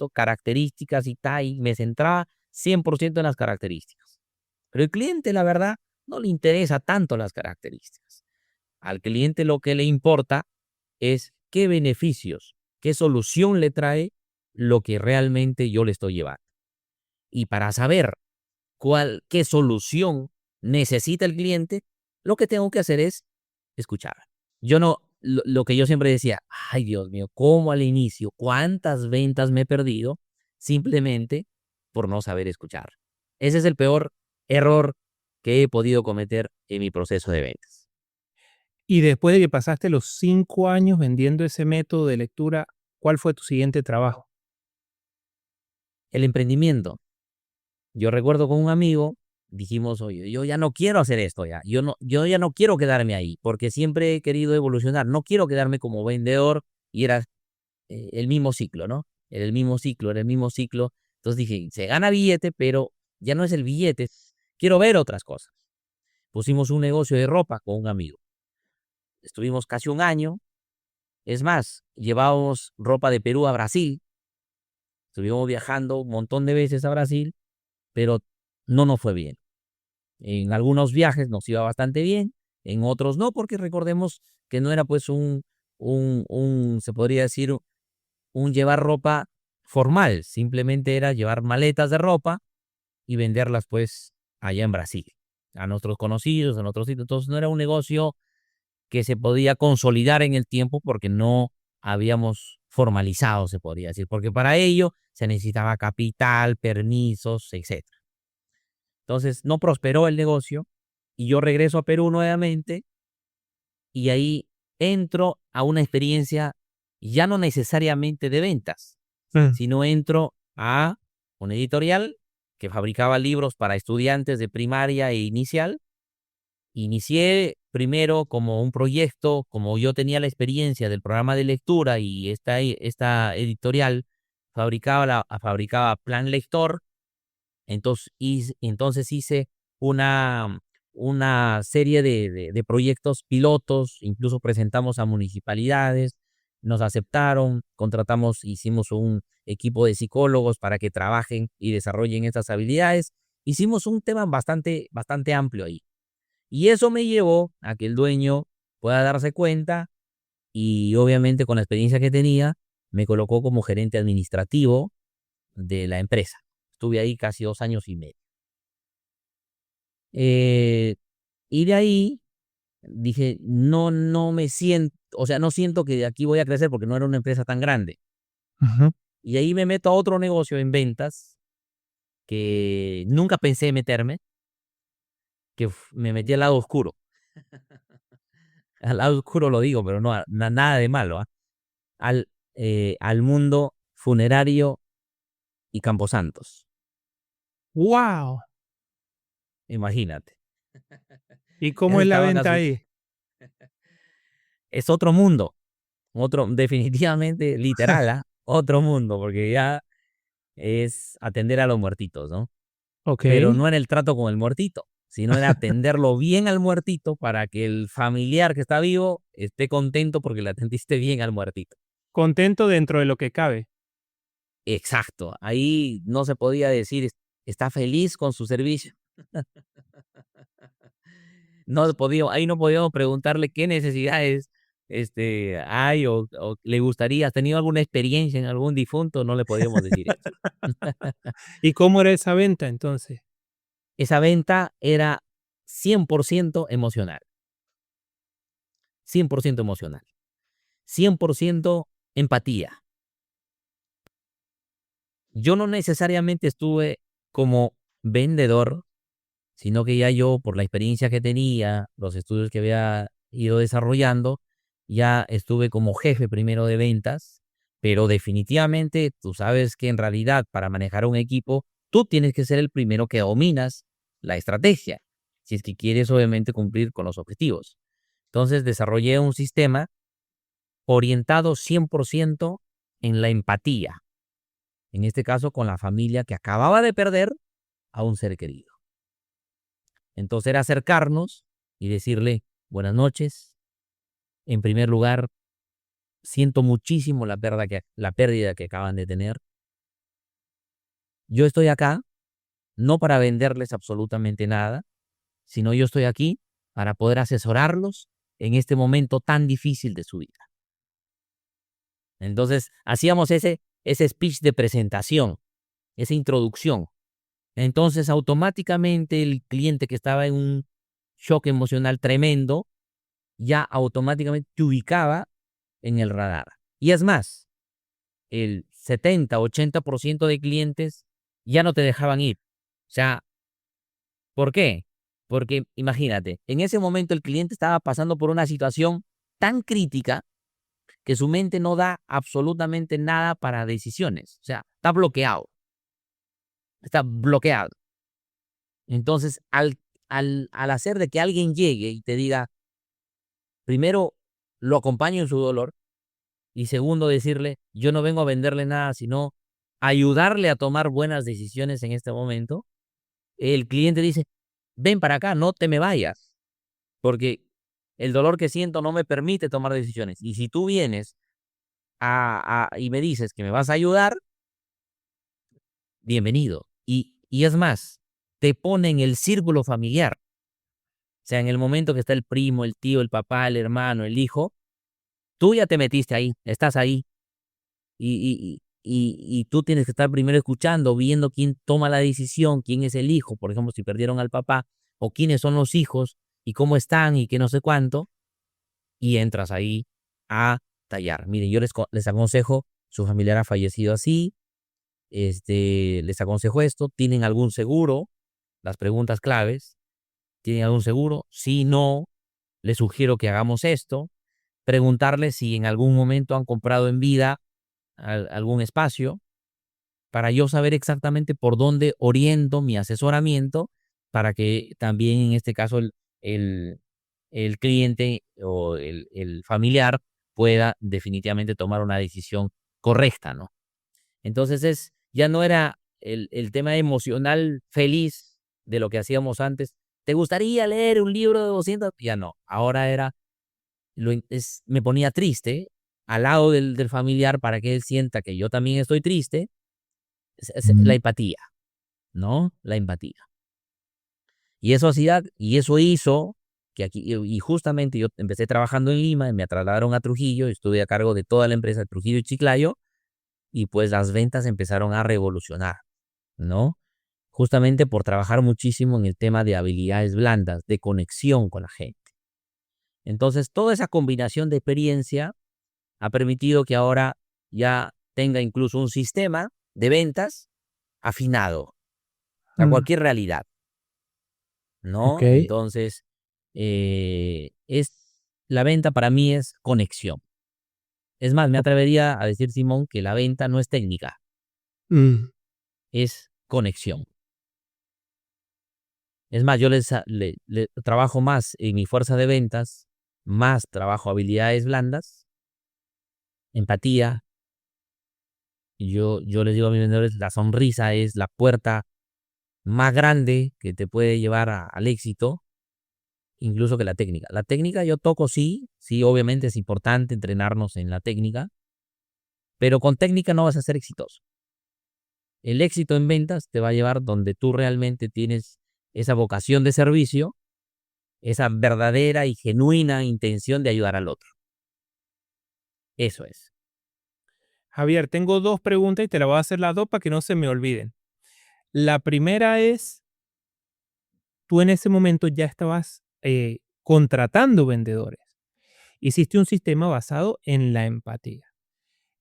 características y tal, y me centraba 100% en las características. Pero el cliente, la verdad, no le interesa tanto las características. Al cliente lo que le importa es qué beneficios, qué solución le trae lo que realmente yo le estoy llevando. Y para saber qué solución necesita el cliente, lo que tengo que hacer es escuchar. Yo no, lo que yo siempre decía: ay Dios mío, cómo al inicio, cuántas ventas me he perdido simplemente por no saber escuchar. Ese es el peor error que he podido cometer en mi proceso de ventas. Y después de que pasaste los 5 años vendiendo ese método de lectura, ¿cuál fue tu siguiente trabajo? El emprendimiento. Yo recuerdo con un amigo, dijimos: oye, yo ya no quiero hacer esto ya. Yo ya no quiero quedarme ahí porque siempre he querido evolucionar. No quiero quedarme como vendedor y era el mismo ciclo, ¿no? Era el mismo ciclo, era el mismo ciclo. Entonces dije: se gana billete, pero ya no es el billete. Quiero ver otras cosas. Pusimos un negocio de ropa con un amigo. Estuvimos casi un año. Es más, llevábamos ropa de Perú a Brasil. Estuvimos viajando un montón de veces a Brasil, pero no nos fue bien. En algunos viajes nos iba bastante bien, en otros no, porque recordemos que no era pues se podría decir, un llevar ropa formal, simplemente era llevar maletas de ropa y venderlas pues allá en Brasil, a nuestros conocidos, en otros sitios. Entonces no era un negocio que se podía consolidar en el tiempo porque no habíamos formalizado, se podría decir, porque para ello se necesitaba capital, permisos, etcétera. Entonces no prosperó el negocio y yo regreso a Perú nuevamente y ahí entro a una experiencia ya no necesariamente de ventas, Mm. sino entro a una editorial que fabricaba libros para estudiantes de primaria e inicial. Inicié primero como un proyecto, como yo tenía la experiencia del programa de lectura y esta editorial fabricaba plan lector. Entonces hice una, una serie de proyectos pilotos, incluso presentamos a municipalidades, nos aceptaron, hicimos un equipo de psicólogos para que trabajen y desarrollen estas habilidades. Hicimos un tema bastante amplio ahí. Y eso me llevó a que el dueño pueda darse cuenta y obviamente con la experiencia que tenía, me colocó como gerente administrativo de la empresa. Estuve ahí casi 2 años y medio. Eh, y de ahí dije: no me siento, o sea, no siento que de aquí voy a crecer porque no era una empresa tan grande. Ujú. Y ahí me meto a otro negocio en ventas que nunca pensé meterme, me metí al lado oscuro. Al lado oscuro lo digo, pero no, nada de malo, ¿ah? Al mundo funerario y camposantos. ¡Wow! Imagínate. ¿Y Ya cómo se es la estaban venta asu- ahí? Es otro mundo, definitivamente literal, ¿ah? Otro mundo, porque ya es atender a los muertitos, ¿no? Ok. Pero no era el trato con el muertito, sino era atenderlo bien al muertito para que el familiar que está vivo esté contento porque le atendiste bien al muertito. Contento dentro de lo que cabe. Exacto, ahí no se podía decir: está feliz con su servicio". Ahí no podíamos preguntarle qué necesidades hay o le gustaría. ¿Has tenido alguna experiencia en algún difunto? No le podíamos decir eso. ¿Y cómo era esa venta entonces? Esa venta era 100% emocional. 100% emocional, 100% empatía. Yo no necesariamente estuve como vendedor, sino que ya yo, por la experiencia que tenía, los estudios que había ido desarrollando, ya estuve como jefe primero de ventas, pero definitivamente tú sabes que en realidad para manejar un equipo, tú tienes que ser el primero que dominas la estrategia, si es que quieres obviamente cumplir con los objetivos. Entonces desarrollé un sistema orientado 100% en la empatía, en este caso con la familia que acababa de perder a un ser querido. Entonces era acercarnos y decirle, buenas noches. En primer lugar, siento muchísimo la pérdida que acaban de tener. Yo estoy acá no para venderles absolutamente nada, sino yo estoy aquí para poder asesorarlos en este momento tan difícil de su vida. Entonces, hacíamos ese speech de presentación, esa introducción. Entonces, automáticamente el cliente que estaba en un shock emocional tremendo, ya automáticamente te ubicaba en el radar. Y es más, el 70-80% de clientes ya no te dejaban ir. O sea, ¿por qué? Porque imagínate, en ese momento el cliente estaba pasando por una situación tan crítica que su mente no da absolutamente nada para decisiones. O sea, está bloqueado. Está bloqueado. Entonces, al hacer de que alguien llegue y te diga, primero, lo acompaño en su dolor, y segundo, decirle, yo no vengo a venderle nada, sino ayudarle a tomar buenas decisiones en este momento, el cliente dice, ven para acá, no te me vayas, porque el dolor que siento no me permite tomar decisiones. Y si tú vienes y me dices que me vas a ayudar, bienvenido. Y es más, te pone en el círculo familiar. O sea, en el momento que está el primo, el tío, el papá, el hermano, el hijo, tú ya te metiste ahí, estás ahí. Y tú tienes que estar primero escuchando, viendo quién toma la decisión, quién es el hijo, por ejemplo, si perdieron al papá, o quiénes son los hijos, y cómo están, y qué no sé cuánto, y entras ahí a tallar. Miren, yo les aconsejo, su familiar ha fallecido así, les aconsejo esto, ¿tienen algún seguro? Las preguntas claves, ¿tienen algún seguro? Si no, les sugiero que hagamos esto, preguntarles si en algún momento han comprado en vida algún espacio, para yo saber exactamente por dónde oriento mi asesoramiento, para que también en este caso el, el cliente o el familiar pueda definitivamente tomar una decisión correcta, ¿no? Entonces ya no era el tema emocional feliz de lo que hacíamos antes. ¿Te gustaría leer un libro de 200? Ya no, ahora me ponía triste al lado del familiar para que él sienta que yo también estoy triste. Es la empatía, ¿no? La empatía. Y eso hizo que aquí, y justamente yo empecé trabajando en Lima, me trasladaron a Trujillo, estuve a cargo de toda la empresa de Trujillo y Chiclayo, y pues las ventas empezaron a revolucionar, ¿no? Justamente por trabajar muchísimo en el tema de habilidades blandas, de conexión con la gente. Entonces, toda esa combinación de experiencia ha permitido que ahora ya tenga incluso un sistema de ventas afinado a Mm, cualquier realidad, ok. ¿no? Entonces, la venta para mí es conexión. Es más, me o- atrevería a decir, Simón, que la venta no es técnica, mm, es conexión. Es más, yo le trabajo más en mi fuerza de ventas, más trabajo habilidades blandas, empatía. Y yo les digo a mis vendedores, la sonrisa es la puerta más grande que te puede llevar al éxito, incluso que la técnica. La técnica yo toco, sí, sí, obviamente es importante entrenarnos en la técnica, pero con técnica no vas a ser exitoso. El éxito en ventas te va a llevar donde tú realmente tienes esa vocación de servicio, esa verdadera y genuina intención de ayudar al otro. Eso es. Javier, tengo dos preguntas y te las voy a hacer las dos para que no se me olviden. La primera es, tú en ese momento ya estabas contratando vendedores. Hiciste un sistema basado en la empatía.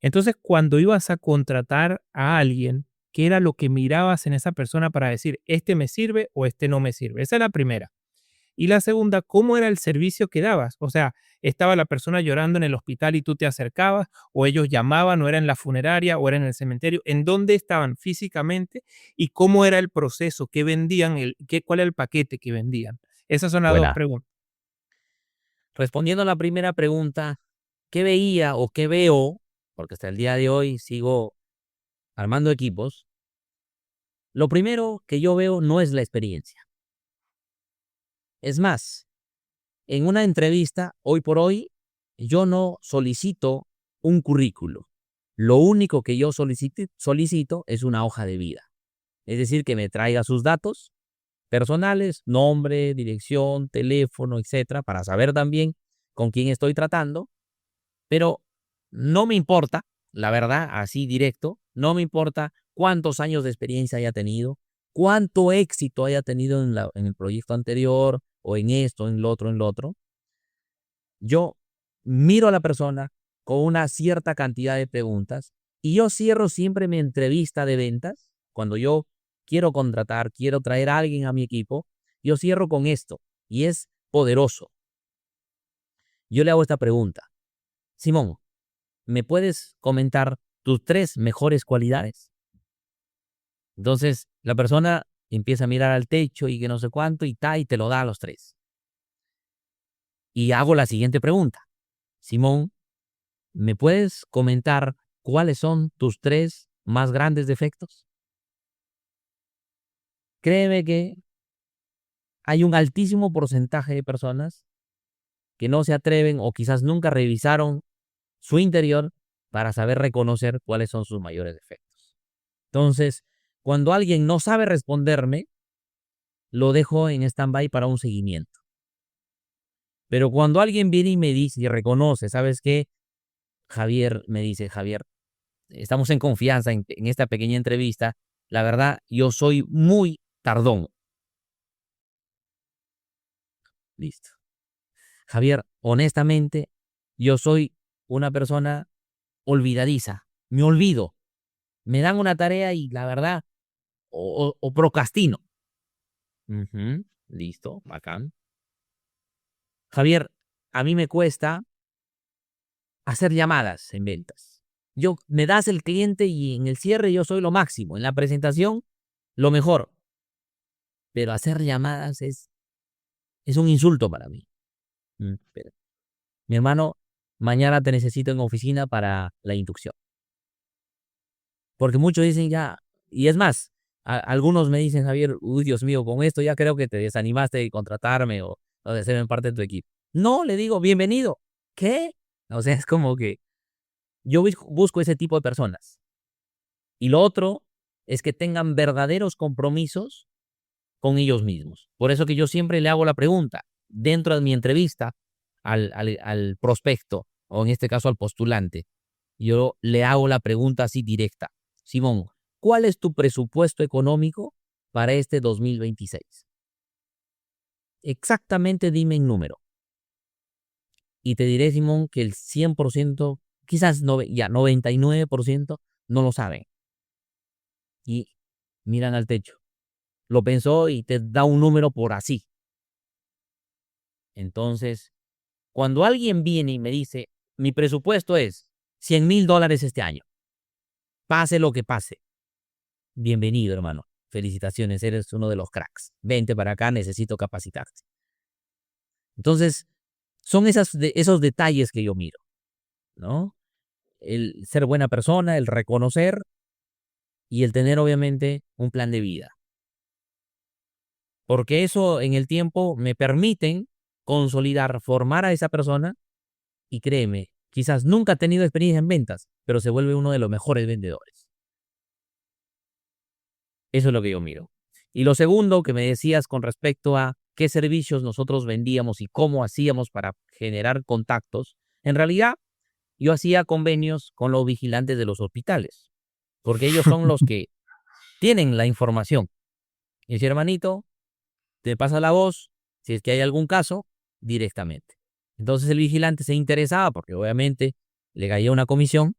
Entonces, cuando ibas a contratar a alguien, ¿qué era lo que mirabas en esa persona para decir, este me sirve o este no me sirve? Esa es la primera. Y la segunda, ¿cómo era el servicio que dabas? O sea, ¿estaba la persona llorando en el hospital y tú te acercabas? ¿O ellos llamaban? ¿O era en la funeraria? ¿O era en el cementerio? ¿En dónde estaban físicamente? ¿Y cómo era el proceso? ¿Qué vendían? ¿Cuál era el paquete que vendían? Esas son las dos Buena. preguntas. Respondiendo a la primera pregunta, ¿qué veía o qué veo? Porque hasta el día de hoy sigo armando equipos. Lo primero que yo veo no es la experiencia. Es más, en una entrevista, hoy por hoy, yo no solicito un currículo. Lo único que yo solicito es una hoja de vida. Es decir, que me traiga sus datos personales, nombre, dirección, teléfono, etcétera, para saber también con quién estoy tratando. Pero no me importa, la verdad, así directo, no me importa cuántos años de experiencia haya tenido, cuánto éxito haya tenido en el proyecto anterior, o en esto, en lo otro, en lo otro. Yo miro a la persona con una cierta cantidad de preguntas y yo cierro siempre mi entrevista de ventas. Cuando yo quiero contratar, quiero traer a alguien a mi equipo, yo cierro con esto y es poderoso. Yo le hago esta pregunta: Simón, ¿me puedes comentar tus 3 mejores cualidades? Entonces la persona empieza a mirar al techo y que no sé cuánto y te lo da a los 3. Y hago la siguiente pregunta: Simón, ¿me puedes comentar cuáles son tus 3 más grandes defectos? Créeme que hay un altísimo porcentaje de personas que no se atreven o quizás nunca revisaron su interior para saber reconocer cuáles son sus mayores defectos. Entonces, cuando alguien no sabe responderme, lo dejo en stand-by para un seguimiento. Pero cuando alguien viene y me dice y reconoce, ¿sabes qué? Javier, me dice, Javier, estamos en confianza en esta pequeña entrevista. La verdad, yo soy muy tardón. Listo. Javier, honestamente, yo soy una persona olvidadiza. Me olvido. Me dan una tarea y la verdad, o procrastino. Ujú, listo, bacán. Javier, a mí me cuesta hacer llamadas en ventas. Me das el cliente y en el cierre yo soy lo máximo. En la presentación, lo mejor. Pero hacer llamadas es un insulto para mí. Pero, mi hermano, mañana te necesito en oficina para la inducción. Porque muchos dicen ya, y es más, algunos me dicen, Javier, uy, Dios mío, con esto ya creo que te desanimaste de contratarme o de ser parte de tu equipo. No, le digo, bienvenido. ¿Qué? O sea, es como que yo busco ese tipo de personas. Y lo otro es que tengan verdaderos compromisos con ellos mismos. Por eso que yo siempre le hago la pregunta dentro de mi entrevista al prospecto, o en este caso al postulante. Yo le hago la pregunta así directa: Simón, ¿cuál es tu presupuesto económico para este 2026? Exactamente dime en número. Y te diré, Simón, que el 100%, quizás ya 99%, no lo saben. Y miran al techo. Lo pensó y te da un número por así. Entonces, cuando alguien viene y me dice, mi presupuesto es $100,000 este año, pase lo que pase, bienvenido, hermano. Felicitaciones, eres uno de los cracks. Vente para acá, necesito capacitarte. Entonces, son esos detalles que yo miro, ¿no? El ser buena persona, el reconocer y el tener, obviamente, un plan de vida. Porque eso en el tiempo me permiten consolidar, formar a esa persona y créeme, quizás nunca ha tenido experiencia en ventas, pero se vuelve uno de los mejores vendedores. Eso es lo que yo miro. Y lo segundo que me decías con respecto a qué servicios nosotros vendíamos y cómo hacíamos para generar contactos, en realidad yo hacía convenios con los vigilantes de los hospitales, porque ellos son los que tienen la información. Y decía, hermanito, te pasa la voz, si es que hay algún caso, directamente. Entonces el vigilante se interesaba porque obviamente le caía una comisión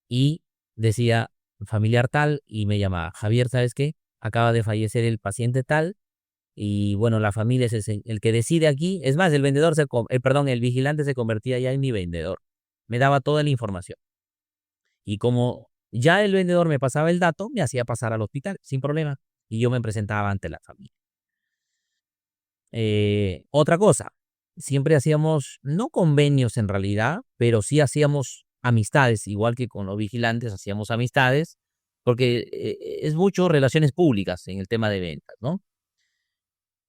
y decía familiar tal y me llamaba, Javier, ¿sabes qué? Acaba de fallecer el paciente tal y bueno, la familia es el que decide aquí. Es más, el vendedor perdón, el vigilante se convertía ya en mi vendedor. Me daba toda la información. Y como ya el vendedor me pasaba el dato, me hacía pasar al hospital sin problema y yo me presentaba ante la familia. Otra cosa, siempre hacíamos, no convenios en realidad, pero sí hacíamos amistades, igual que con los vigilantes hacíamos amistades, porque es mucho relaciones públicas en el tema de ventas, ¿no?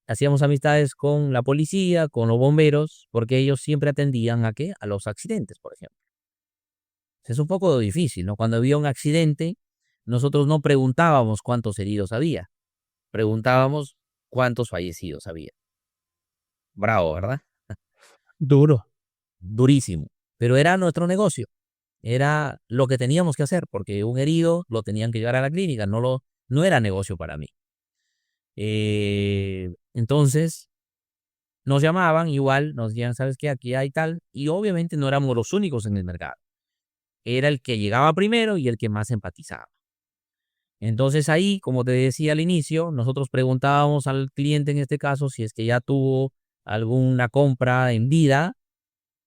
Hacíamos amistades con la policía, con los bomberos, porque ellos siempre atendían a qué? A los accidentes, por ejemplo. Es un poco difícil, ¿no? Cuando había un accidente, nosotros no preguntábamos cuántos heridos había, preguntábamos cuántos fallecidos había. Bravo, ¿verdad? Duro. Durísimo. Pero era nuestro negocio, era lo que teníamos que hacer, porque un herido lo tenían que llevar a la clínica, no era negocio para mí. Entonces, nos llamaban igual, nos decían, ¿sabes qué? Aquí hay tal, y obviamente no éramos los únicos en el mercado. Era el que llegaba primero y el que más empatizaba. Entonces ahí, como te decía al inicio, nosotros preguntábamos al cliente en este caso si es que ya tuvo alguna compra en vida,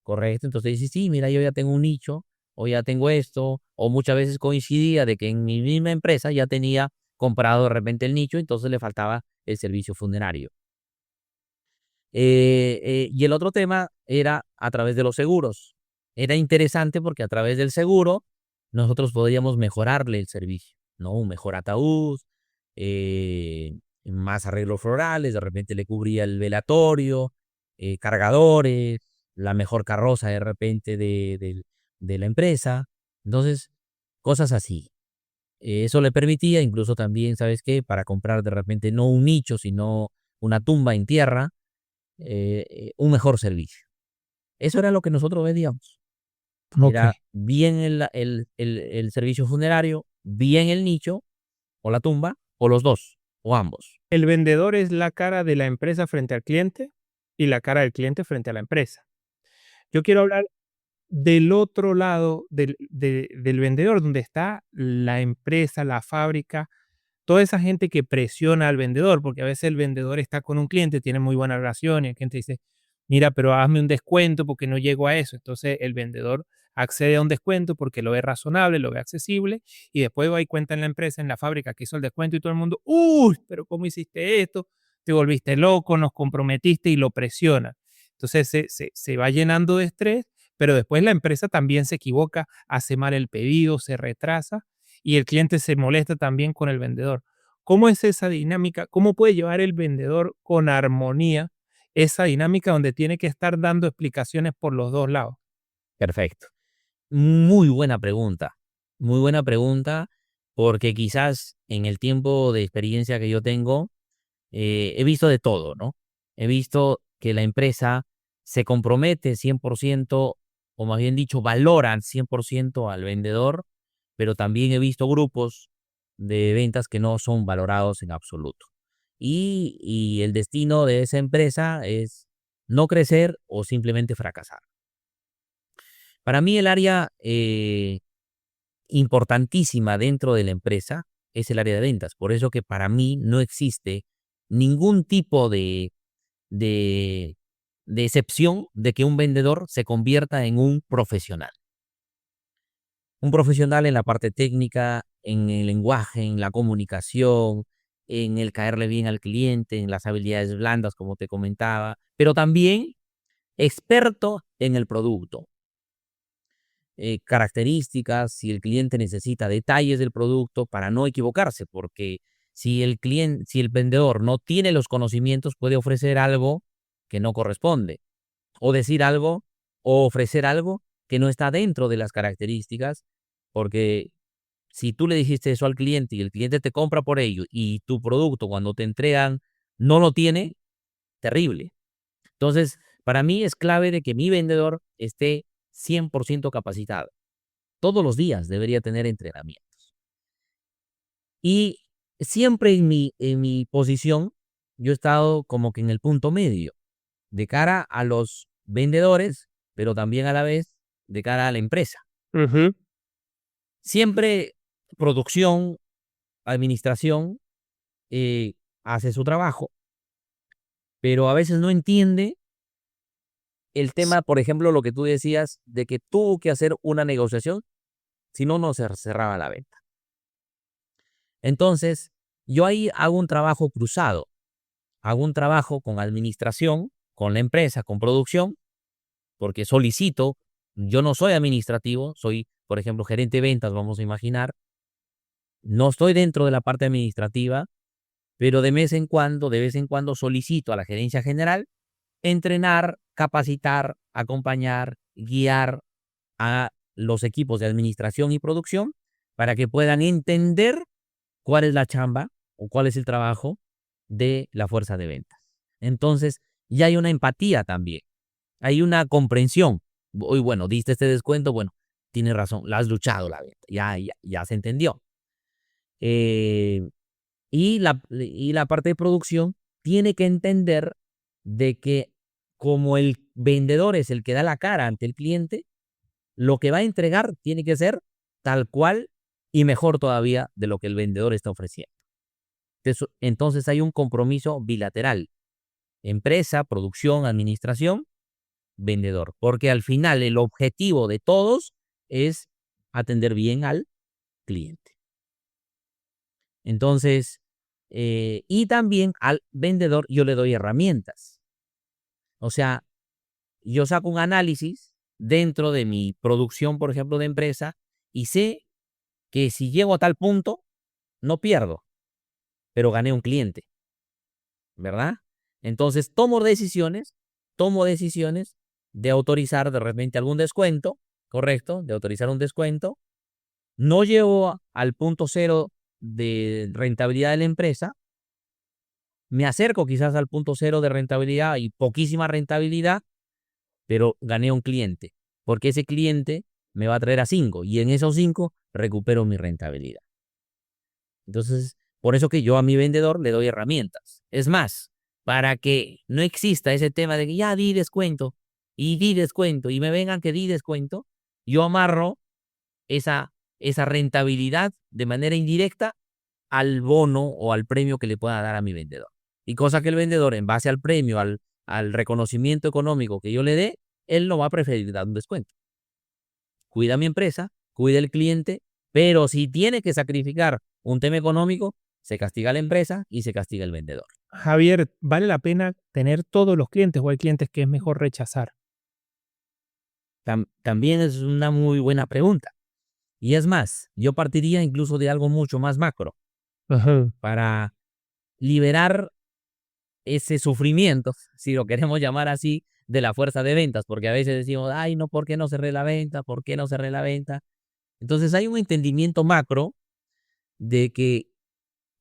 correcto. Entonces dice, sí, mira, yo ya tengo un nicho, o ya tengo esto, o muchas veces coincidía de que en mi misma empresa ya tenía comprado de repente el nicho, entonces le faltaba el servicio funerario. Y el otro tema era a través de los seguros. Era interesante porque a través del seguro nosotros podíamos mejorarle el servicio, ¿no? Un mejor ataúd, eh, más arreglos florales, de repente le cubría el velatorio, cargadores, la mejor carroza de repente de la empresa. Entonces, cosas así. Eso le permitía incluso también, ¿sabes qué? Para comprar de repente no un nicho, sino una tumba en tierra, un mejor servicio. Eso era lo que nosotros vendíamos. Ok. Era bien el servicio funerario, bien el nicho o la tumba, o los dos, o ambos. El vendedor es la cara de la empresa frente al cliente y la cara del cliente frente a la empresa. Yo quiero hablar del otro lado del vendedor, donde está la empresa, la fábrica, toda esa gente que presiona al vendedor, porque a veces el vendedor está con un cliente, tiene muy buena relación y el cliente dice, mira, pero hazme un descuento porque no llego a eso. Entonces el vendedor accede a un descuento porque lo ve razonable, lo ve accesible y después va y cuenta en la empresa, en la fábrica que hizo el descuento y todo el mundo, uy, pero ¿cómo hiciste esto? Te volviste loco, nos comprometiste y lo presiona. Entonces se va llenando de estrés, pero después la empresa también se equivoca, hace mal el pedido, se retrasa y el cliente se molesta también con el vendedor. ¿Cómo es esa dinámica? ¿Cómo puede llevar el vendedor con armonía esa dinámica donde tiene que estar dando explicaciones por los dos lados? Perfecto. Muy buena pregunta, porque quizás en el tiempo de experiencia que yo tengo, he visto de todo, ¿no? He visto que la empresa se compromete 100%, o más bien dicho, valoran 100% al vendedor, pero también he visto grupos de ventas que no son valorados en absoluto. Y el destino de esa empresa es no crecer o simplemente fracasar. Para mí el área importantísima dentro de la empresa es el área de ventas. Por eso que para mí no existe ningún tipo de, de excepción de que un vendedor se convierta en un profesional. Un profesional en la parte técnica, en el lenguaje, en la comunicación, en el caerle bien al cliente, en las habilidades blandas, como te comentaba, pero también experto en el producto. Características, si el cliente necesita detalles del producto para no equivocarse, porque si el vendedor no tiene los conocimientos, puede ofrecer algo que no corresponde, o decir algo, o ofrecer algo que no está dentro de las características, porque si tú le dijiste eso al cliente y el cliente te compra por ello y tu producto cuando te entregan no lo tiene, terrible. Entonces, para mí es clave de que mi vendedor esté 100% capacitado. Todos los días debería tener entrenamientos. Y siempre en mi posición, yo he estado como que en el punto medio, de cara a los vendedores, pero también a la vez de cara a la empresa. Ujú. Siempre producción, administración, hace su trabajo, pero a veces no entiende el tema, por ejemplo, lo que tú decías, de que tuvo que hacer una negociación, si no, no se cerraba la venta. Entonces, yo ahí hago un trabajo cruzado, hago un trabajo con administración, con la empresa, con producción, porque solicito, yo no soy administrativo, soy, por ejemplo, gerente de ventas, vamos a imaginar, no estoy dentro de la parte administrativa, pero de vez en cuando solicito a la gerencia general entrenar, capacitar, acompañar, guiar a los equipos de administración y producción para que puedan entender cuál es la chamba o cuál es el trabajo de la fuerza de ventas. Entonces, ya hay una empatía también, hay una comprensión. Hoy, bueno, diste este descuento, bueno, tienes razón, la has luchado la venta, ya se entendió. Eh, y la parte de producción tiene que entender de que como el vendedor es el que da la cara ante el cliente, lo que va a entregar tiene que ser tal cual y mejor todavía de lo que el vendedor está ofreciendo. Entonces hay un compromiso bilateral, empresa, producción, administración, vendedor, porque al final el objetivo de todos es atender bien al cliente. Entonces, y también al vendedor yo le doy herramientas. O sea, yo saco un análisis dentro de mi producción, por ejemplo, de empresa, y sé que si llego a tal punto, no pierdo, pero gané un cliente, ¿verdad? Entonces tomo decisiones de autorizar de repente algún descuento, ¿correcto? De autorizar un descuento. No llevo al punto cero de rentabilidad de la empresa, me acerco quizás al punto cero de rentabilidad y poquísima rentabilidad, pero gané un cliente, porque ese cliente me va a traer a 5 y en esos 5 recupero mi rentabilidad. Entonces, por eso que yo a mi vendedor le doy herramientas. Es más, para que no exista ese tema de que ya di descuento y me vengan que di descuento, yo amarro esa, esa rentabilidad de manera indirecta al bono o al premio que le pueda dar a mi vendedor. Y cosa que el vendedor, en base al premio, al reconocimiento económico que yo le dé, él no va a preferir dar un descuento. Cuida mi empresa, cuida el cliente, pero si tiene que sacrificar un tema económico, se castiga la empresa y se castiga el vendedor. Javier, ¿vale la pena tener todos los clientes o hay clientes que es mejor rechazar? También es una muy buena pregunta. Y es más, yo partiría incluso de algo mucho más macro Ajá. para liberar ese sufrimiento, si lo queremos llamar así, de la fuerza de ventas, porque a veces decimos, ay, no, ¿por qué no cerré la venta? ¿Por qué no cerré la venta? Entonces hay un entendimiento macro de que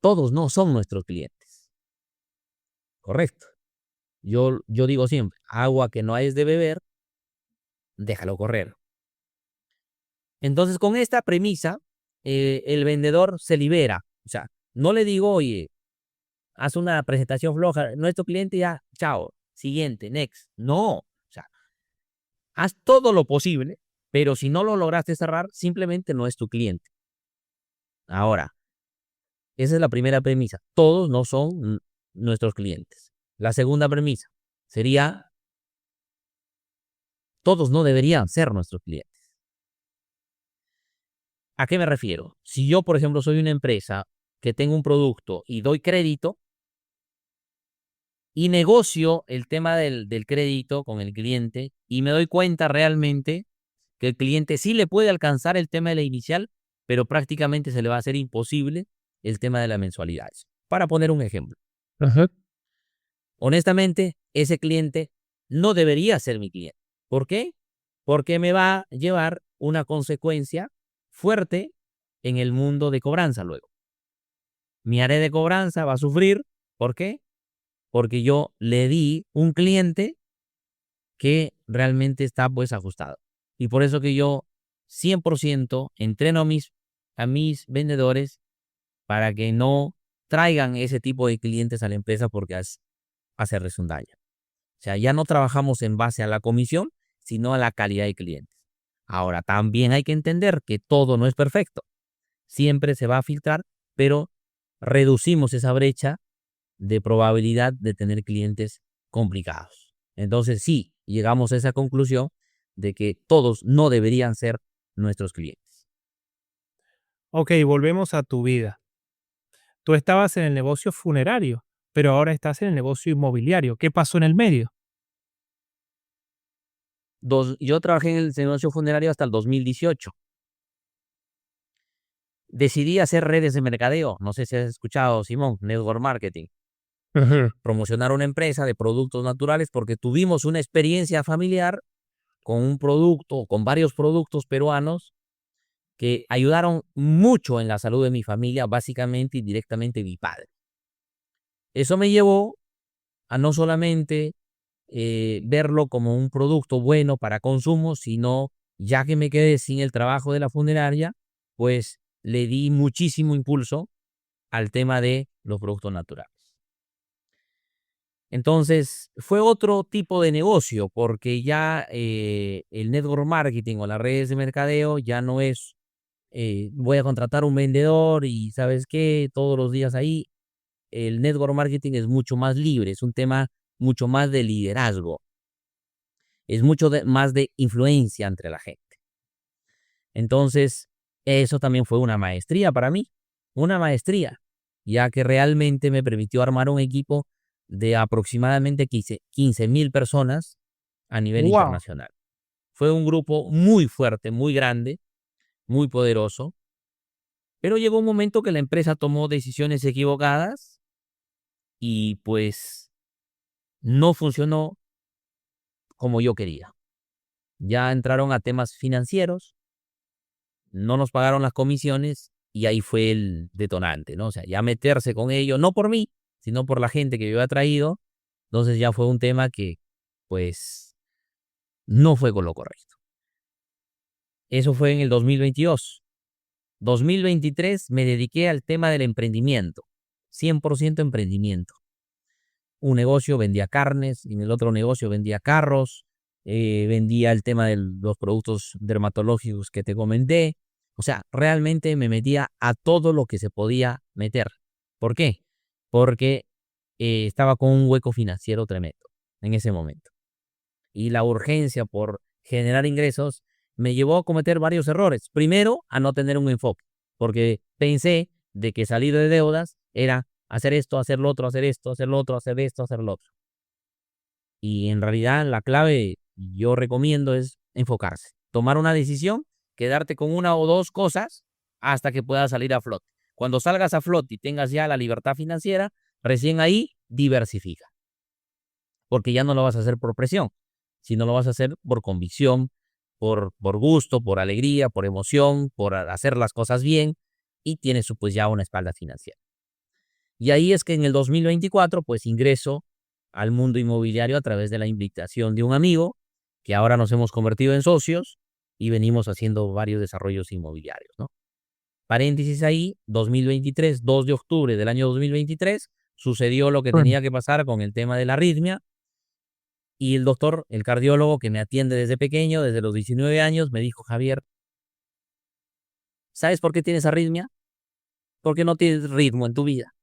todos no son nuestros clientes, ¿correcto? Yo digo siempre, agua que no es de beber, déjalo correr. Entonces con esta premisa, el vendedor se libera. O sea, no le digo, oye, haz una presentación floja, nuestro cliente ya, chao, siguiente, next. No, o sea, haz todo lo posible, pero si no lo lograste cerrar, simplemente no es tu cliente. Ahora, esa es la primera premisa. Todos no son nuestros clientes. La segunda premisa sería, todos no deberían ser nuestros clientes. ¿A qué me refiero? Si yo, por ejemplo, soy una empresa que tengo un producto y doy crédito y negocio el tema del crédito con el cliente y me doy cuenta realmente que el cliente sí le puede alcanzar el tema de la inicial, pero prácticamente se le va a hacer imposible el tema de las mensualidades. Para poner un ejemplo, Ajá. honestamente, ese cliente no debería ser mi cliente. ¿Por qué? Porque me va a llevar una consecuencia fuerte en el mundo de cobranza luego. Mi área de cobranza va a sufrir. ¿Por qué? Porque yo le di un cliente que realmente está pues ajustado. Y por eso que yo 100% entreno a mis vendedores para que no traigan ese tipo de clientes a la empresa porque hacerles un daño. O sea, ya no trabajamos en base a la comisión, sino a la calidad de clientes. Ahora, también hay que entender que todo no es perfecto. Siempre se va a filtrar, pero reducimos esa brecha de probabilidad de tener clientes complicados. Entonces, sí, llegamos a esa conclusión de que todos no deberían ser nuestros clientes. Ok, volvemos a tu vida. Tú estabas en el negocio funerario, pero ahora estás en el negocio inmobiliario. ¿Qué pasó en el medio? Yo trabajé en el negocio funerario hasta el 2018. Decidí hacer redes de mercadeo. No sé si has escuchado, Simón, network marketing. Ujú. Promocionar una empresa de productos naturales porque tuvimos una experiencia familiar con un producto, con varios productos peruanos que ayudaron mucho en la salud de mi familia, básicamente y directamente mi padre. Eso me llevó a no solamente verlo como un producto bueno para consumo, sino ya que me quedé sin el trabajo de la funeraria, pues le di muchísimo impulso al tema de los productos naturales. Entonces, fue otro tipo de negocio, porque ya el network marketing o las redes de mercadeo ya no es, voy a contratar un vendedor y sabes qué, todos los días ahí. El network marketing es mucho más libre, es un tema mucho más de liderazgo, es mucho más de influencia entre la gente. Entonces, eso también fue una maestría para mí, una maestría, ya que realmente me permitió armar un equipo de aproximadamente 15.000 personas a nivel Wow. internacional. Fue un grupo muy fuerte, muy grande, muy poderoso, pero llegó un momento que la empresa tomó decisiones equivocadas y pues no funcionó como yo quería. Ya entraron a temas financieros, no nos pagaron las comisiones y ahí fue el detonante, ¿no? O sea, ya meterse con ellos, no por mí, sino por la gente que yo había traído, entonces ya fue un tema que, pues, no fue con lo correcto. Eso fue en el 2022. 2023 me dediqué al tema del emprendimiento, 100% emprendimiento. Un negocio vendía carnes, y en el otro negocio vendía carros, vendía el tema de los productos dermatológicos que te comenté. O sea, realmente me metía a todo lo que se podía meter. ¿Por qué? Porque estaba con un hueco financiero tremendo en ese momento. Y la urgencia por generar ingresos me llevó a cometer varios errores. Primero, a no tener un enfoque, porque pensé de que salir de deudas era hacer esto, hacer lo otro, hacer esto, hacer lo otro, hacer esto, hacer lo otro. Y en realidad la clave yo recomiendo es enfocarse, tomar una decisión, quedarte con una o dos cosas hasta que puedas salir a flote. Cuando salgas a flote y tengas ya la libertad financiera, recién ahí diversifica, porque ya no lo vas a hacer por presión, sino lo vas a hacer por convicción, por gusto, por alegría, por emoción, por hacer las cosas bien y tienes pues ya una espalda financiera. Y ahí es que en el 2024 pues ingreso al mundo inmobiliario a través de la invitación de un amigo, que ahora nos hemos convertido en socios y venimos haciendo varios desarrollos inmobiliarios, ¿no? Paréntesis ahí, 2023, 2 de octubre del año 2023, sucedió lo que Bueno, tenía que pasar con el tema de la arritmia y el doctor, el cardiólogo que me atiende desde pequeño, desde los 19 años, me dijo, Javier, ¿sabes por qué tienes arritmia? Porque no tienes ritmo en tu vida.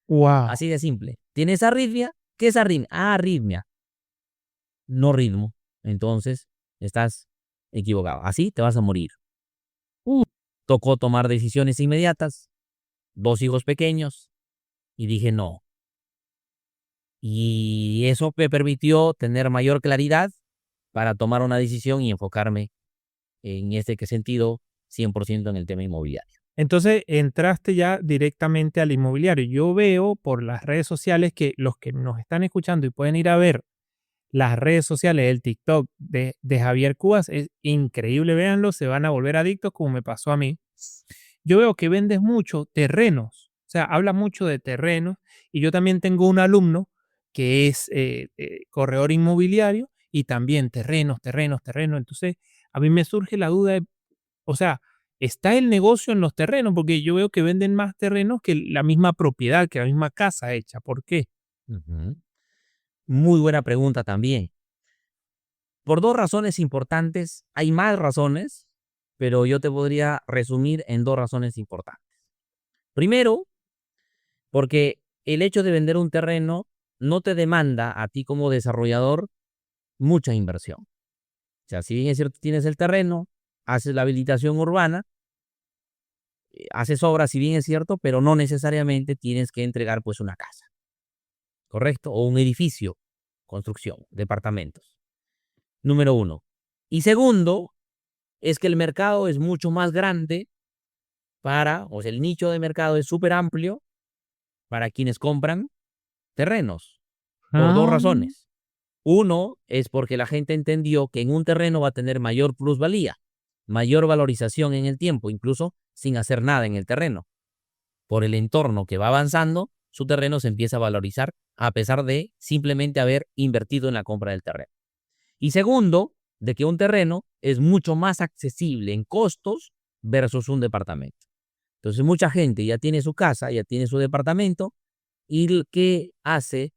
wow. Así de simple. ¿Tienes arritmia? ¿Qué es arritmia? Ah, arritmia, no ritmo. Entonces, estás equivocado. Así te vas a morir. Tocó tomar decisiones inmediatas, dos hijos pequeños, y dije no. Y eso me permitió tener mayor claridad para tomar una decisión y enfocarme en este que sentido 100% en el tema inmobiliario. Entonces entraste ya directamente al inmobiliario. Yo veo por las redes sociales que los que nos están escuchando y pueden ir a ver las redes sociales, el TikTok de Javier Cubas, es increíble, véanlo, se van a volver adictos como me pasó a mí. Yo veo que vendes mucho terrenos, o sea, habla mucho de terrenos y yo también tengo un alumno que es corredor inmobiliario y también terrenos, terrenos, terrenos. Entonces, a mí me surge la duda de, o sea, ¿está el negocio en los terrenos? Porque yo veo que venden más terrenos que la misma propiedad, que la misma casa hecha. ¿Por qué? Ujú. Muy buena pregunta también. Por dos razones importantes, hay más razones, pero yo te podría resumir en dos razones importantes. Primero, porque el hecho de vender un terreno no te demanda a ti como desarrollador mucha inversión. O sea, si bien es cierto, tienes el terreno, haces la habilitación urbana, haces obras, si bien es cierto, pero no necesariamente tienes que entregar pues una casa, ¿correcto? O un edificio, construcción, departamentos. Número uno. Y segundo, es que el mercado es mucho más grande o sea, el nicho de mercado es súper amplio para quienes compran terrenos, por dos Ah, razones. Uno es porque la gente entendió que en un terreno va a tener mayor plusvalía, mayor valorización en el tiempo, incluso sin hacer nada en el terreno. Por el entorno que va avanzando, su terreno se empieza a valorizar a pesar de simplemente haber invertido en la compra del terreno. Y segundo, de que un terreno es mucho más accesible en costos versus un departamento. Entonces mucha gente ya tiene su casa, ya tiene su departamento, y ¿qué hace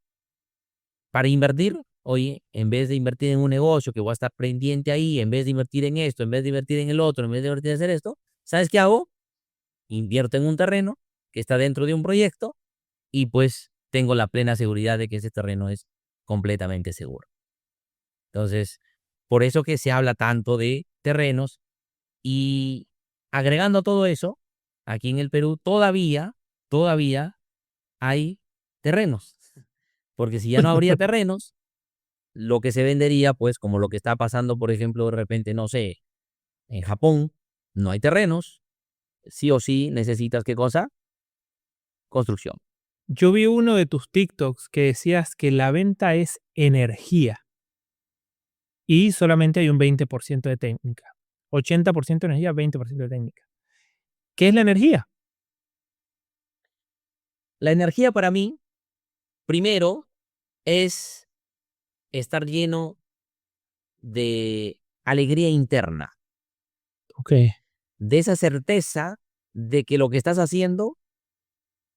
para invertir? Oye, en vez de invertir en un negocio que voy a estar pendiente ahí, en vez de invertir en esto, en vez de invertir en el otro, en vez de invertir en hacer esto, ¿sabes qué hago? Invierto en un terreno que está dentro de un proyecto y pues tengo la plena seguridad de que ese terreno es completamente seguro. Entonces, por eso que se habla tanto de terrenos y agregando todo eso, aquí en el Perú todavía hay terrenos, porque si ya no habría terrenos, lo que se vendería, pues como lo que está pasando, por ejemplo, de repente, no sé, en Japón, no hay terrenos, sí o sí necesitas qué cosa, construcción. yo vi uno de tus TikToks que decías que la venta es energía y solamente hay un 20% de técnica. 80% de energía, 20% de técnica. ¿Qué es la energía? La energía para mí, primero, es estar lleno de alegría interna, Ok. de esa certeza de que lo que estás haciendo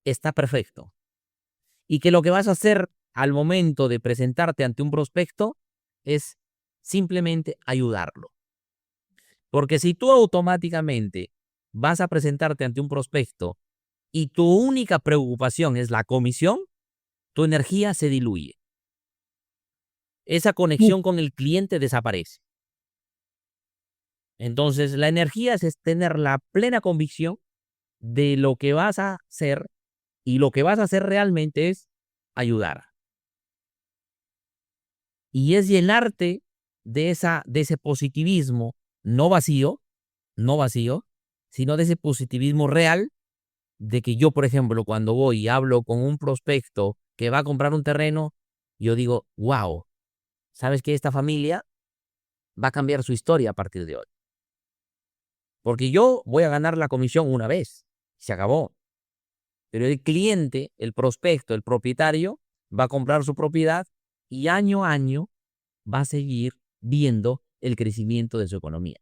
está perfecto y que lo que vas a hacer al momento de presentarte ante un prospecto es simplemente ayudarlo. Porque si tú automáticamente vas a presentarte ante un prospecto y tu única preocupación es la comisión, tu energía se diluye. Esa Uh, conexión con el cliente desaparece. Entonces, la energía es tener la plena convicción de lo que vas a hacer y lo que vas a hacer realmente es ayudar. Y es llenarte de ese positivismo no vacío, no vacío, sino de ese positivismo real de que yo, por ejemplo, cuando voy y hablo con un prospecto que va a comprar un terreno, yo digo, wow, ¿sabes que esta familia va a cambiar su historia a partir de hoy? Porque yo voy a ganar la comisión una vez, se acabó. Pero el cliente, el prospecto, el propietario, va a comprar su propiedad y año a año va a seguir viendo el crecimiento de su economía.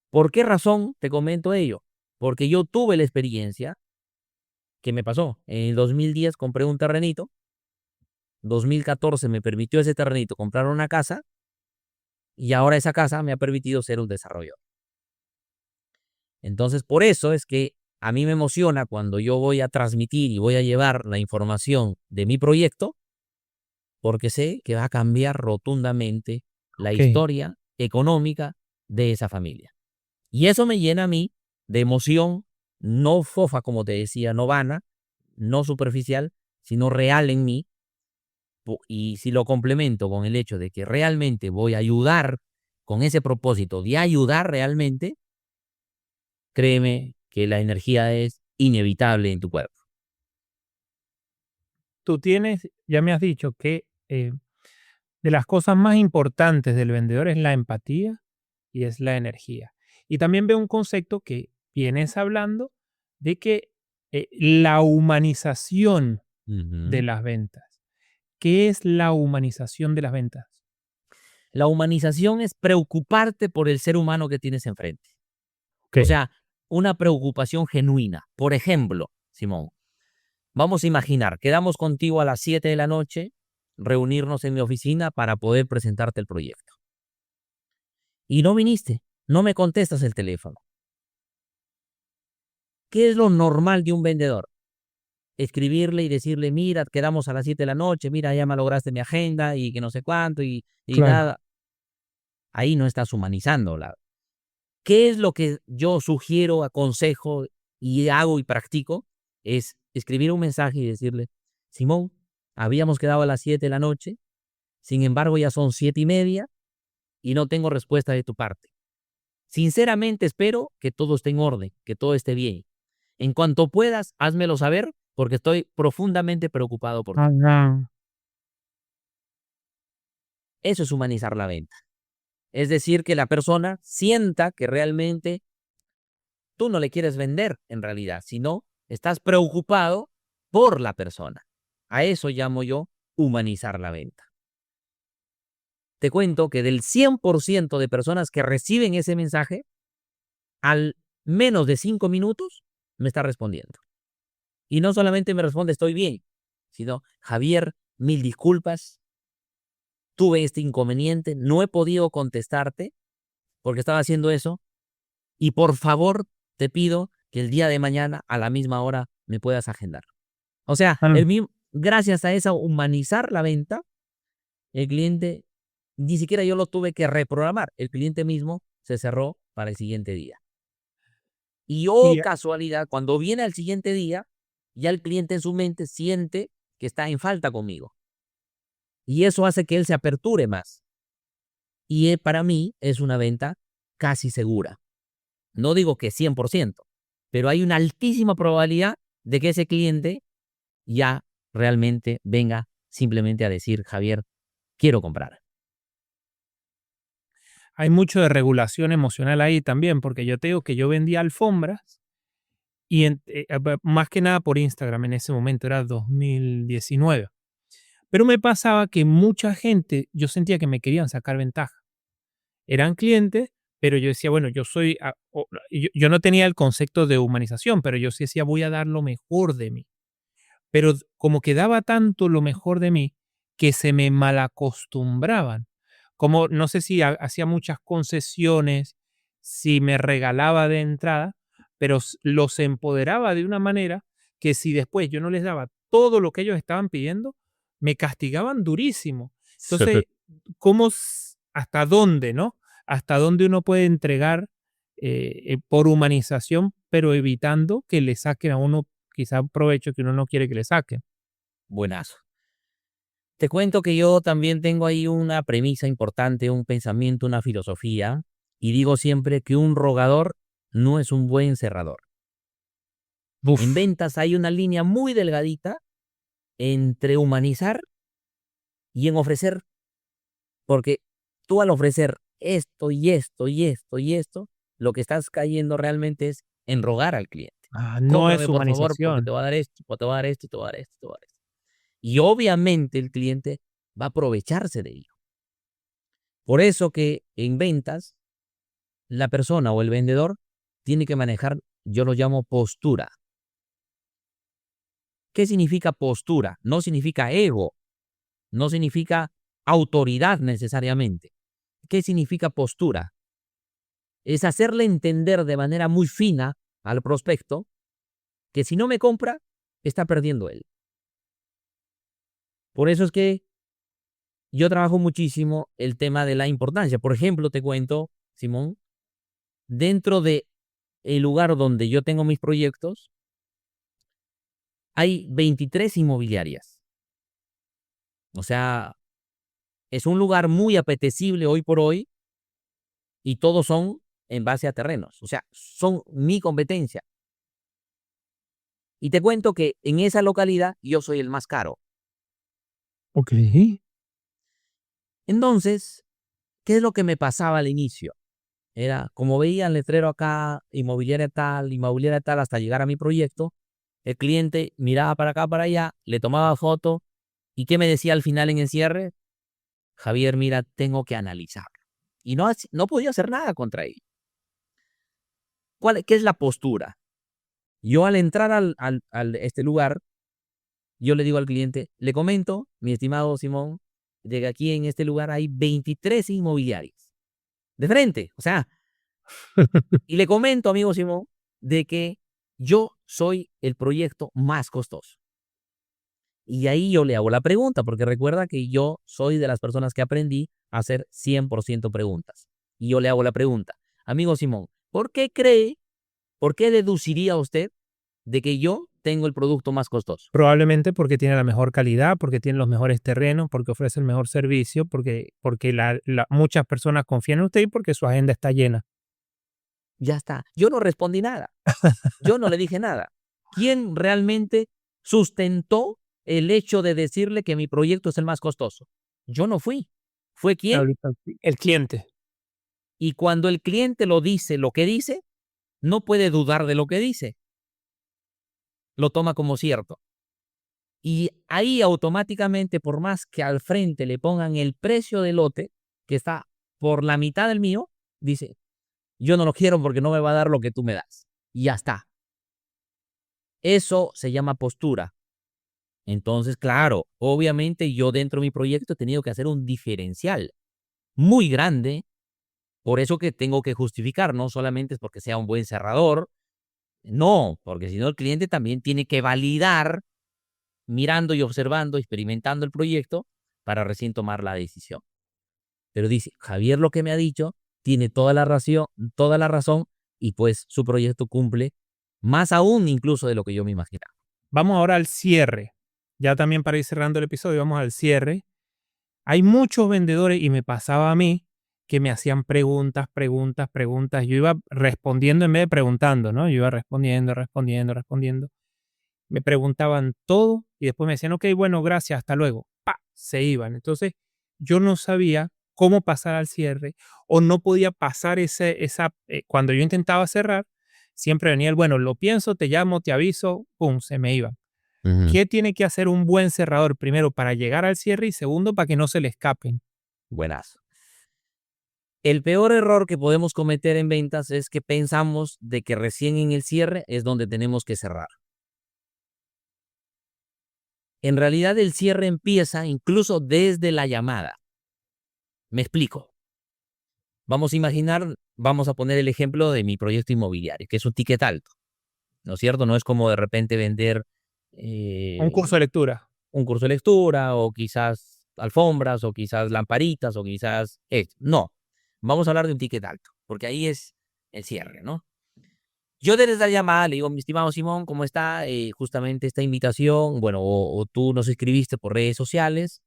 ¿Por qué razón te comento ello? Porque yo tuve la experiencia que me pasó. En el 2010 compré un terrenito, 2014 me permitió ese terrenito comprar una casa y ahora esa casa me ha permitido ser un desarrollador. Entonces, por eso es que a mí me emociona cuando yo voy a transmitir y voy a llevar la información de mi proyecto, porque sé que va a cambiar rotundamente la ok. historia económica de esa familia. Y eso me llena a mí de emoción, no fofa, como te decía, no vana, no superficial, sino real en mí. Y si lo complemento con el hecho de que realmente voy a ayudar con ese propósito de ayudar realmente, créeme que la energía es inevitable en tu cuerpo. Tú tienes, ya me has dicho que de las cosas más importantes del vendedor es la empatía y es la energía. Y también veo un concepto que vienes hablando de que la humanización de Ujú. las ventas. ¿Qué es la humanización de las ventas? La humanización es preocuparte por el ser humano que tienes enfrente. Ok. O sea, una preocupación genuina. Por ejemplo, Simón, Vamos a imaginar, quedamos contigo a las 7 de la noche, reunirnos en mi oficina para poder presentarte el proyecto. Y no viniste, no me contestas el teléfono. ¿Qué es lo normal de un vendedor? Escribirle y decirle, mira, quedamos a las 7 de la noche, mira, ya malograste mi agenda y que no sé cuánto y Claro. nada. Ahí no estás humanizando. ¿Qué es lo que yo sugiero, aconsejo y hago y practico? Es escribir un mensaje y decirle, Simón, habíamos quedado a las 7 de la noche, sin embargo ya son 7:30 y no tengo respuesta de tu parte. Sinceramente espero que todo esté en orden, que todo esté bien. En cuanto puedas, házmelo saber porque estoy profundamente preocupado por ti. Ajá. Eso es humanizar la venta. Es decir, que la persona sienta que realmente tú no le quieres vender en realidad, sino estás preocupado por la persona. A eso llamo yo humanizar la venta. Te cuento que del 100% de personas que reciben ese mensaje, al menos de 5 minutos me está respondiendo. Y no solamente me responde estoy bien, sino Javier, mil disculpas, tuve este inconveniente, no he podido contestarte porque estaba haciendo eso y por favor te pido que el día de mañana a la misma hora me puedas agendar. O sea, Ah, gracias a esa humanizar la venta, el cliente, ni siquiera yo lo tuve que reprogramar, el cliente mismo se cerró para el siguiente día. Y oh y casualidad, cuando viene al siguiente día, ya el cliente en su mente siente que está en falta conmigo. Y eso hace que él se aperture más. Y para mí es una venta casi segura. No digo que 100%, pero hay una altísima probabilidad de que ese cliente ya realmente venga simplemente a decir, Javier, quiero comprar. hay mucho de regulación emocional ahí también, porque yo te digo que yo vendía alfombras y más que nada por Instagram en ese momento, era 2019. Pero me pasaba que mucha gente, yo sentía que me querían sacar ventaja. Eran clientes, pero yo decía, bueno, yo no tenía el concepto de humanización, pero yo sí decía, voy a dar lo mejor de mí. Pero como que daba tanto lo mejor de mí que se me malacostumbraban. Como no sé si hacía muchas concesiones, si me regalaba de entrada, pero los empoderaba de una manera que si después yo no les daba todo lo que ellos estaban pidiendo, me castigaban durísimo. Entonces, hasta dónde, ¿no? Hasta dónde uno puede entregar por humanización, pero evitando que le saquen a uno quizá un provecho que uno no quiere que le saquen. Buenazo. Te cuento que yo también tengo ahí una premisa importante, un pensamiento, una filosofía, y digo siempre que un rogador no es un buen cerrador. En Uf, ventas hay una línea muy delgadita entre humanizar y en ofrecer, porque tú al ofrecer esto y esto y esto y esto, lo que estás cayendo realmente es en rogar al cliente. no es Cómprame por favor porque te humanización. voy a dar esto, te voy a dar esto, te voy a dar esto, te voy a dar esto. Y obviamente el cliente va a aprovecharse de ello. Por eso que en ventas, la persona o el vendedor tiene que manejar, yo lo llamo postura. ¿Qué significa postura? No significa ego, no significa autoridad necesariamente. ¿Qué significa postura? Es hacerle entender de manera muy fina al prospecto que si no me compra, está perdiendo él. Por eso es que yo trabajo muchísimo el tema de la importancia. Por ejemplo, te cuento, Simón, dentro de el lugar donde yo tengo mis proyectos, hay 23 inmobiliarias. O sea, es un lugar muy apetecible hoy por hoy y todos son en base a terrenos. O sea, son mi competencia. Y te cuento que en esa localidad yo soy el más caro. Ok. Entonces, ¿qué es lo que me pasaba al inicio? Era, como veía el letrero acá, inmobiliaria tal, hasta llegar a mi proyecto, el cliente miraba para acá, para allá, le tomaba foto y ¿qué me decía al final en el cierre? Javier, mira, tengo que analizarlo. Y no podía hacer nada contra él. ¿Qué es la postura? Yo al entrar este lugar, yo le digo al cliente, le comento, mi estimado Simón, de que aquí en este lugar hay 23 inmobiliarias. De frente, o sea, y le comento, amigo Simón, de que yo soy el proyecto más costoso. Y ahí yo le hago la pregunta, porque recuerda que yo soy de las personas que aprendí a hacer 100% preguntas. Y yo le hago la pregunta, amigo Simón, por qué deduciría usted de que yo tengo el producto más costoso? Probablemente porque tiene la mejor calidad, porque tiene los mejores terrenos, porque ofrece el mejor servicio, porque muchas personas confían en usted y porque su agenda está llena. Ya está. Yo no respondí nada. Yo no le dije nada. ¿Quién realmente sustentó el hecho de decirle que mi proyecto es el más costoso? Yo no fui. ¿Fue quién? Ahorita el cliente. Y cuando el cliente lo dice, lo que dice, no puede dudar de lo que dice. Lo toma como cierto. Y ahí automáticamente, por más que al frente le pongan el precio del lote, que está por la mitad del mío, dice, yo no lo quiero porque no me va a dar lo que tú me das. Y ya está. Eso se llama postura. Entonces, claro, obviamente yo dentro de mi proyecto he tenido que hacer un diferencial muy grande. Por eso que tengo que justificar, no solamente es porque sea un buen cerrador, no, porque si no el cliente también tiene que validar mirando y observando, experimentando el proyecto para recién tomar la decisión. Pero dice, Javier lo que me ha dicho tiene toda la razón y pues su proyecto cumple más aún incluso de lo que yo me imaginaba. Vamos ahora al cierre. Ya también para ir cerrando el episodio, vamos al cierre. Hay muchos vendedores, y me pasaba a mí, que me hacían preguntas, preguntas, preguntas. Yo iba respondiendo en vez de preguntando, ¿no? Yo iba respondiendo, respondiendo, respondiendo. Me preguntaban todo y después me decían, ok, bueno, gracias, hasta luego. ¡Pa! Se iban. Entonces, yo no sabía cómo pasar al cierre o no podía pasar cuando yo intentaba cerrar, siempre venía el, bueno, lo pienso, te llamo, te aviso, pum, se me iban. Ujú. ¿Qué tiene que hacer un buen cerrador? Primero, para llegar al cierre y segundo, para que no se le escapen. Buenazo. El peor error que podemos cometer en ventas es que pensamos de que recién en el cierre es donde tenemos que cerrar. En realidad el cierre empieza incluso desde la llamada. Me explico. Vamos a poner el ejemplo de mi proyecto inmobiliario, que es un ticket alto, ¿no es cierto? No es como de repente vender Un eh, curso de lectura. un curso de lectura o quizás alfombras o quizás lamparitas o quizás... no, vamos a hablar de un ticket alto, porque ahí es el cierre, ¿no? Yo desde la llamada le digo, mi estimado Simón, ¿cómo está? Justamente esta invitación, bueno, o tú nos escribiste por redes sociales,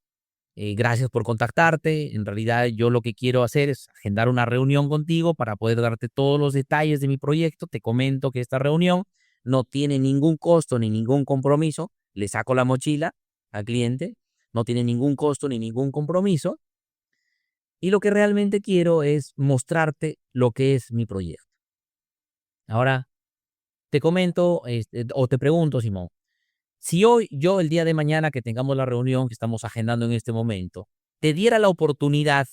gracias por contactarte. En realidad yo lo que quiero hacer es agendar una reunión contigo para poder darte todos los detalles de mi proyecto. Te comento que esta reunión no tiene ningún costo ni ningún compromiso. Le saco la mochila al cliente, no tiene ningún costo ni ningún compromiso. Y lo que realmente quiero es mostrarte lo que es mi proyecto. Ahora, te comento o te pregunto, Simón, si hoy yo el día de mañana que tengamos la reunión que estamos agendando en este momento, te diera la oportunidad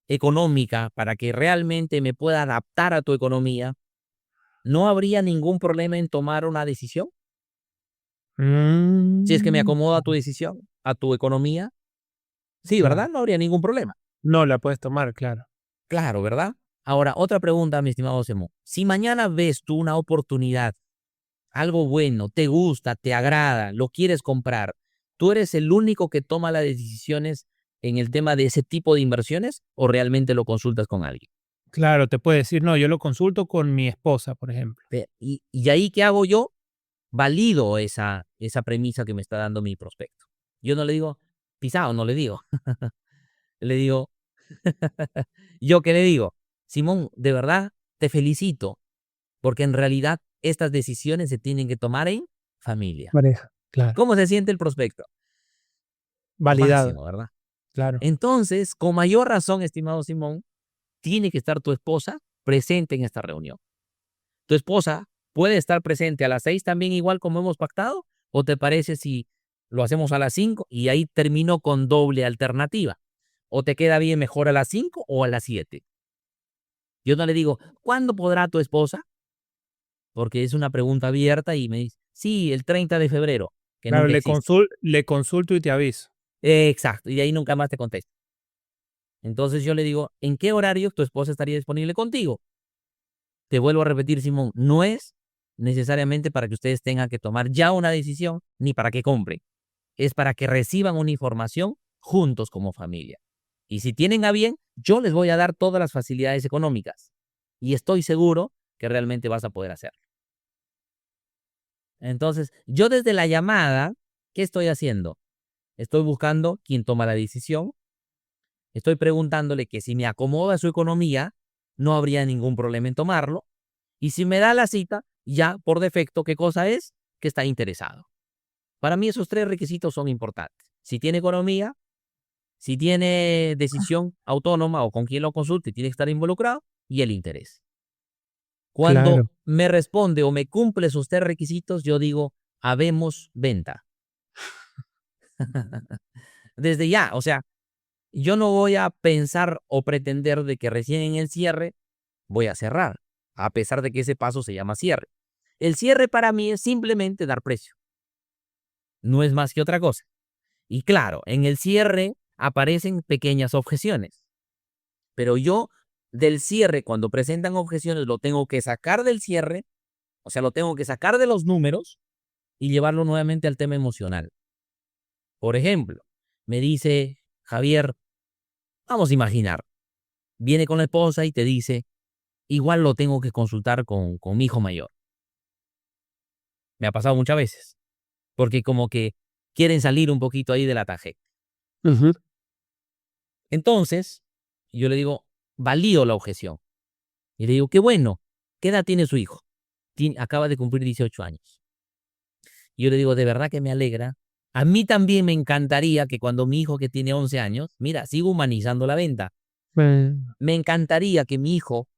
económica para que realmente me pueda adaptar a tu economía, ¿no habría ningún problema en tomar una decisión? Si es que me acomoda tu decisión, a tu economía, sí, Claro. ¿verdad? No habría ningún problema. No la puedes tomar, claro. Claro, ¿verdad? Ahora, otra pregunta, mi estimado Semo. Si mañana ves tú una oportunidad, algo bueno, te gusta, te agrada, lo quieres comprar, ¿tú eres el único que toma las decisiones en el tema de ese tipo de inversiones o realmente lo consultas con alguien? Claro, te puede decir, no, yo lo consulto con mi esposa, por ejemplo. Y ahí, ¿qué hago yo? Valido esa premisa que me está dando mi prospecto. Yo no le digo, pisado, no le digo. Le digo, ¿yo qué le digo? Simón, de verdad, te felicito, porque en realidad estas decisiones se tienen que tomar en familia. Pareja, claro. ¿Cómo se siente el prospecto? Lo Validado, máximo, ¿verdad? claro. Entonces, con mayor razón, estimado Simón, tiene que estar tu esposa presente en esta reunión. ¿Tu esposa puede estar presente a las 6 también igual como hemos pactado? ¿O te parece si lo hacemos a las 5 y ahí termino con doble alternativa? ¿O te queda bien mejor a las 5 o a las 7? Yo no le digo, ¿cuándo podrá tu esposa? Porque es una pregunta abierta y me dice, sí, el 30 de febrero. que Claro, nunca existe. le consulto y te aviso. Exacto, y de ahí nunca más te contesto. Entonces yo le digo, ¿en qué horario tu esposa estaría disponible contigo? Te vuelvo a repetir, Simón, no es necesariamente para que ustedes tengan que tomar ya una decisión ni para que compren. Es para que reciban una información juntos como familia. Y si tienen a bien, yo les voy a dar todas las facilidades económicas. Y estoy seguro que realmente vas a poder hacerlo. Entonces, yo desde la llamada, ¿qué estoy haciendo? Estoy buscando quién toma la decisión. Estoy preguntándole que si me acomoda su economía, no habría ningún problema en tomarlo. Y si me da la cita, ya por defecto, ¿qué cosa es? Que está interesado. Para mí esos tres requisitos son importantes. Si tiene economía, si tiene decisión autónoma o con quien lo consulte, tiene que estar involucrado y el interés. Cuando Claro. me responde o me cumple esos tres requisitos, yo digo, habemos venta. Desde ya, o sea, yo no voy a pensar o pretender de que recién en el cierre voy a cerrar, a pesar de que ese paso se llama cierre. El cierre para mí es simplemente dar precio. No es más que otra cosa. Y claro, en el cierre aparecen pequeñas objeciones, pero yo del cierre, cuando presentan objeciones, lo tengo que sacar del cierre, o sea, lo tengo que sacar de los números y llevarlo nuevamente al tema emocional. Por ejemplo, me dice Javier, vamos a imaginar, viene con la esposa y te dice, igual lo tengo que consultar con mi hijo mayor. Me ha pasado muchas veces, porque como que quieren salir un poquito ahí del ataje. Ujú. Entonces, yo le digo, valido la objeción. Y le digo, qué bueno, ¿qué edad tiene su hijo? Acaba de cumplir 18 años. Y yo le digo, de verdad que me alegra. A mí también me encantaría que cuando mi hijo que tiene 11 años, mira, sigo humanizando la venta. Bueno, Me encantaría que mi hijo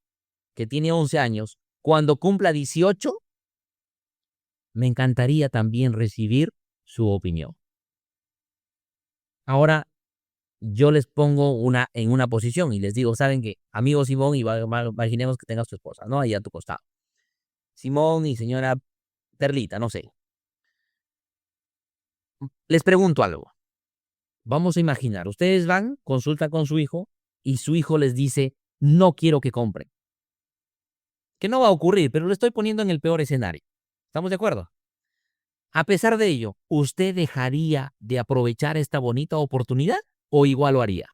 que tiene 11 años, cuando cumpla 18, me encantaría también recibir su opinión. Ahora, yo les pongo en una posición y les digo, ¿saben qué? Amigo Simón, imaginemos que tengas tu esposa, ¿no? Ahí a tu costado. Simón y señora Perlita, no sé. Les pregunto algo. Vamos a imaginar, ustedes van, consultan con su hijo y su hijo les dice, no quiero que compren. Que no va a ocurrir, pero lo estoy poniendo en el peor escenario. ¿Estamos de acuerdo? A pesar de ello, ¿usted dejaría de aprovechar esta bonita oportunidad o igual lo haría?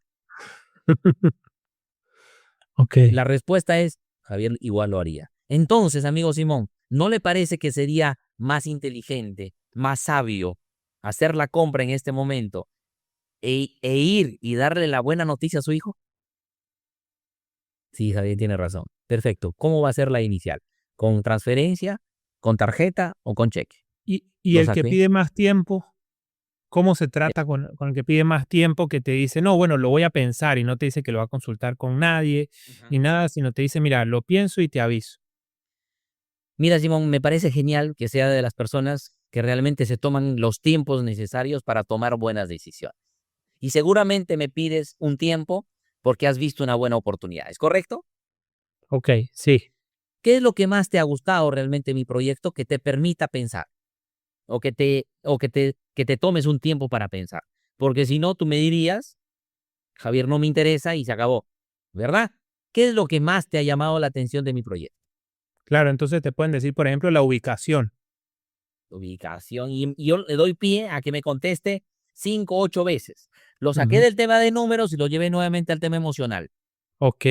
ok. La respuesta es, Javier, igual lo haría. Entonces, amigo Simón, ¿no le parece que sería más inteligente, más sabio hacer la compra en este momento e ir y darle la buena noticia a su hijo? Sí, Javier tiene razón. Perfecto. ¿Cómo va a ser la inicial? ¿Con transferencia, con tarjeta o con cheque? Y Lo el que saqué. pide más tiempo, ¿cómo se trata con el que pide más tiempo que te dice, no, bueno, lo voy a pensar y no te dice que lo va a consultar con nadie Ujú. ni nada, sino te dice, mira, lo pienso y te aviso? Mira, Simón, me parece genial que sea de las personas que realmente se toman los tiempos necesarios para tomar buenas decisiones. Y seguramente me pides un tiempo porque has visto una buena oportunidad. ¿Es correcto? Ok, sí. ¿Qué es lo que más te ha gustado realmente de mi proyecto que te permita pensar que te tomes un tiempo para pensar? Porque si no, tú me dirías, Javier, no me interesa y se acabó, ¿verdad? ¿Qué es lo que más te ha llamado la atención de mi proyecto? Claro, entonces te pueden decir, por ejemplo, la ubicación. Ubicación. Y yo le doy pie a que me conteste 5, 8 veces. Lo saqué Ujú. del tema de números y lo llevé nuevamente al tema emocional. Ok,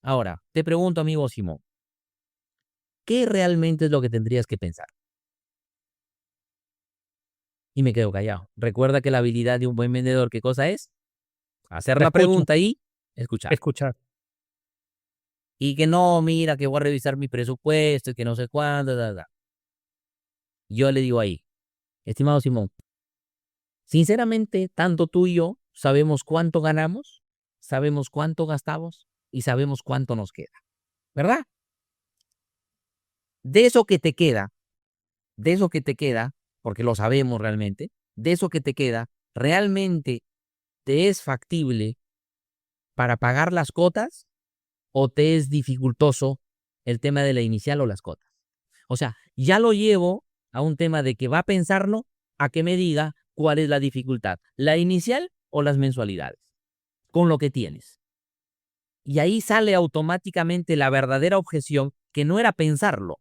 Ahora, te pregunto, amigo Simón, ¿qué realmente es lo que tendrías que pensar? Y me quedo callado. Recuerda que la habilidad de un buen vendedor, ¿qué cosa es? Hacer la la escucha, pregunta y escuchar. escuchar. Y que no, mira, que voy a revisar mi presupuesto y que no sé cuándo, Yo le digo ahí, estimado Simón, sinceramente, tanto tú y yo sabemos cuánto ganamos, sabemos cuánto gastamos y sabemos cuánto nos queda, ¿verdad? De eso que te queda, de eso que te queda, porque lo sabemos realmente, de eso que te queda, ¿realmente te es factible para pagar las cotas o te es dificultoso el tema de la inicial o las cotas? O sea, ya lo llevo a un tema de que va a pensarlo a que me diga cuál es la dificultad, la inicial o las mensualidades, con lo que tienes. Y ahí sale automáticamente la verdadera objeción, que no era pensarlo,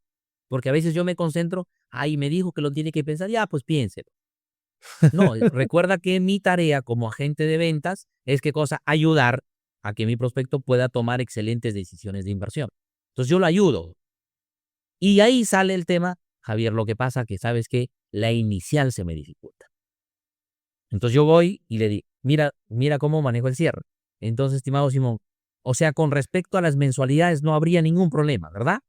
porque a veces yo me concentro, ay, me dijo que lo tiene que pensar, ya, pues piénselo. No, recuerda que mi tarea como agente de ventas es qué cosa, ayudar a que mi prospecto pueda tomar excelentes decisiones de inversión. Entonces yo lo ayudo. Y ahí sale el tema, Javier, lo que pasa que sabes que la inicial se me dificulta. Entonces yo voy y le digo, mira cómo manejo el cierre. Entonces, estimado Simón, o sea, con respecto a las mensualidades no habría ningún problema, ¿verdad?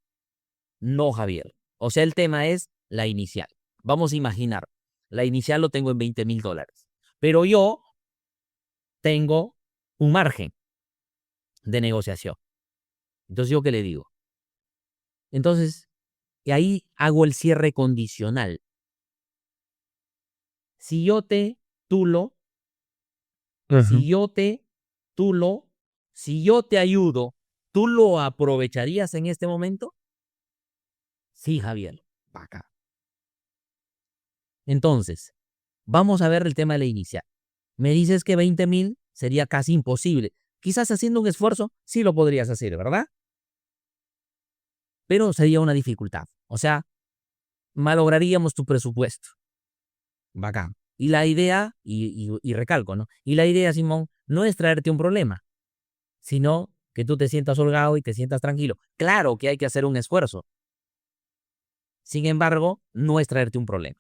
No, Javier. O sea, el tema es la inicial. Vamos a imaginar, la inicial lo tengo en $20,000, pero yo tengo un margen de negociación. Entonces, ¿yo qué le digo? Entonces, y ahí hago el cierre condicional. Si yo te tulo, si yo te tulo, si yo te ayudo, ¿tú lo aprovecharías en este momento? Sí, Javier. Pa' acá. Entonces, vamos a ver el tema de la inicial. Me dices que 20,000 sería casi imposible. Quizás haciendo un esfuerzo sí lo podrías hacer, ¿verdad? Pero sería una dificultad. O sea, malograríamos tu presupuesto. Bacán. Y la idea, y recalco, ¿no? Y la idea, Simón, no es traerte un problema, sino que tú te sientas holgado y te sientas tranquilo. Claro que hay que hacer un esfuerzo. Sin embargo, no es traerte un problema.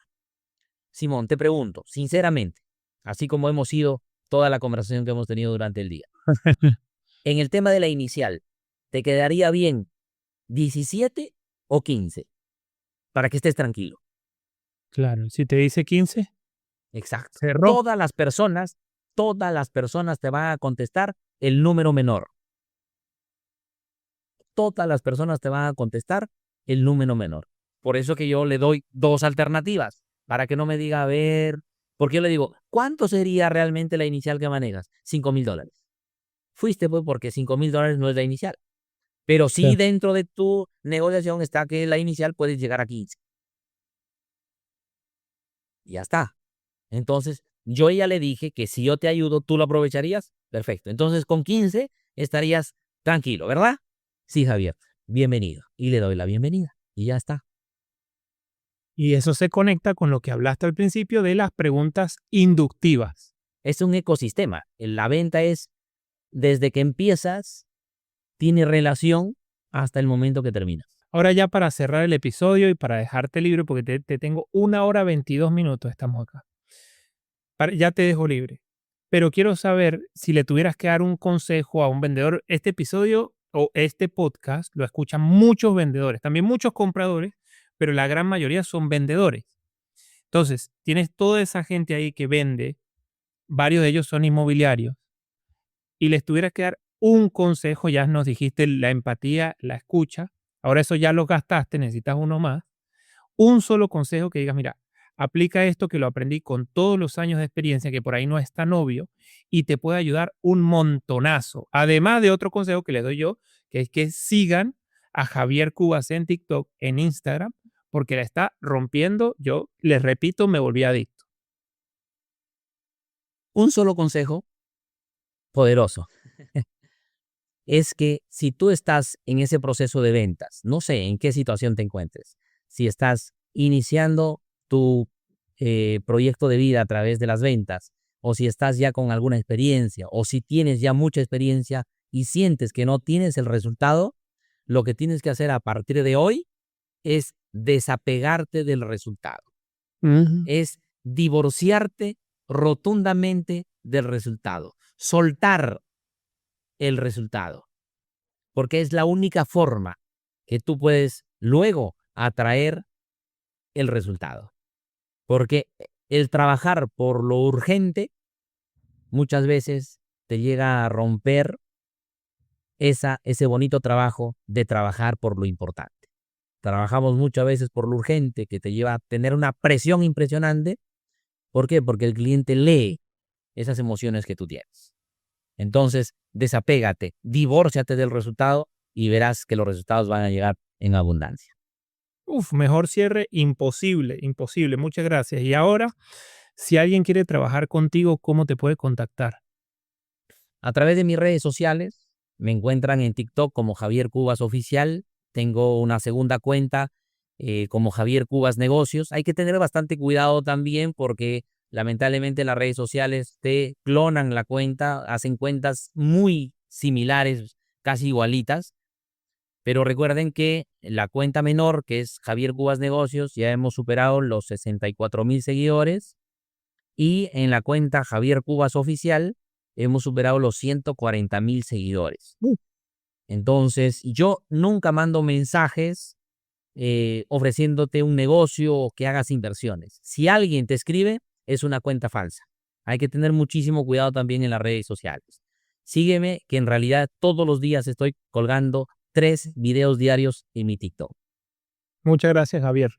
Simón, te pregunto, sinceramente, así como hemos ido toda la conversación que hemos tenido durante el día, en el tema de la inicial, ¿te quedaría bien 17 o 15? Para que estés tranquilo. Claro, si te dice 15, Exacto. cerró. Todas las personas te van a contestar el número menor. Todas las personas te van a contestar el número menor. Por eso que yo le doy dos alternativas, para que no me diga, a ver, porque yo le digo, ¿cuánto sería realmente la inicial que manejas? $5,000. Fuiste pues porque $5,000 no es la inicial. Pero sí Claro. dentro de tu negociación está que la inicial puede llegar a 15. Y ya está. Entonces, yo ya le dije que si yo te ayudo, ¿tú lo aprovecharías? Perfecto. Entonces, con 15 estarías tranquilo, ¿verdad? Sí, Javier. Bienvenido. Y le doy la bienvenida. Y ya está. Y eso se conecta con lo que hablaste al principio de las preguntas inductivas. Es un ecosistema. La venta es desde que empiezas, tiene relación hasta el momento que terminas. Ahora ya para cerrar el episodio y para dejarte libre, porque te tengo 1 hora 22 minutos, estamos acá. Ya te dejo libre. Pero quiero saber si le tuvieras que dar un consejo a un vendedor. Este episodio o este podcast lo escuchan muchos vendedores, también muchos compradores, pero la gran mayoría son vendedores. Entonces, tienes toda esa gente ahí que vende, varios de ellos son inmobiliarios, y les tuvieras que dar un consejo, ya nos dijiste la empatía, la escucha, ahora eso ya lo gastaste, necesitas uno más, un solo consejo que digas, mira, aplica esto que lo aprendí con todos los años de experiencia, que por ahí no es tan obvio, y te puede ayudar un montonazo. Además de otro consejo que les doy yo, que es que sigan a Javier Cubas en TikTok, en Instagram, porque la está rompiendo. Yo les repito, me volví adicto. Un solo consejo poderoso es que si tú estás en ese proceso de ventas, no sé en qué situación te encuentres, si estás iniciando tu proyecto de vida a través de las ventas, o si estás ya con alguna experiencia, o si tienes ya mucha experiencia y sientes que no tienes el resultado, lo que tienes que hacer a partir de hoy es desapegarte del resultado, Ujú. es divorciarte rotundamente del resultado, soltar el resultado, porque es la única forma que tú puedes luego atraer el resultado. Porque el trabajar por lo urgente muchas veces te llega a romper ese bonito trabajo de trabajar por lo importante. Trabajamos muchas veces por lo urgente, que te lleva a tener una presión impresionante. ¿Por qué? Porque el cliente lee esas emociones que tú tienes. Entonces, desapégate, divórciate del resultado y verás que los resultados van a llegar en abundancia. Uf, mejor cierre imposible, imposible. Muchas gracias. Y ahora, si alguien quiere trabajar contigo, ¿cómo te puede contactar? A través de mis redes sociales, me encuentran en TikTok como Javier Cubas Oficial. Tengo una segunda cuenta como Javier Cubas Negocios. Hay que tener bastante cuidado también porque lamentablemente las redes sociales te clonan la cuenta, hacen cuentas muy similares, casi igualitas. Pero recuerden que la cuenta menor, que es Javier Cubas Negocios, ya hemos superado los 64,000 seguidores. Y en la cuenta Javier Cubas Oficial hemos superado los 140,000 seguidores. Entonces, yo nunca mando mensajes ofreciéndote un negocio o que hagas inversiones. Si alguien te escribe, es una cuenta falsa. Hay que tener muchísimo cuidado también en las redes sociales. Sígueme, que en realidad todos los días estoy colgando 3 videos diarios en mi TikTok. Muchas gracias, Javier.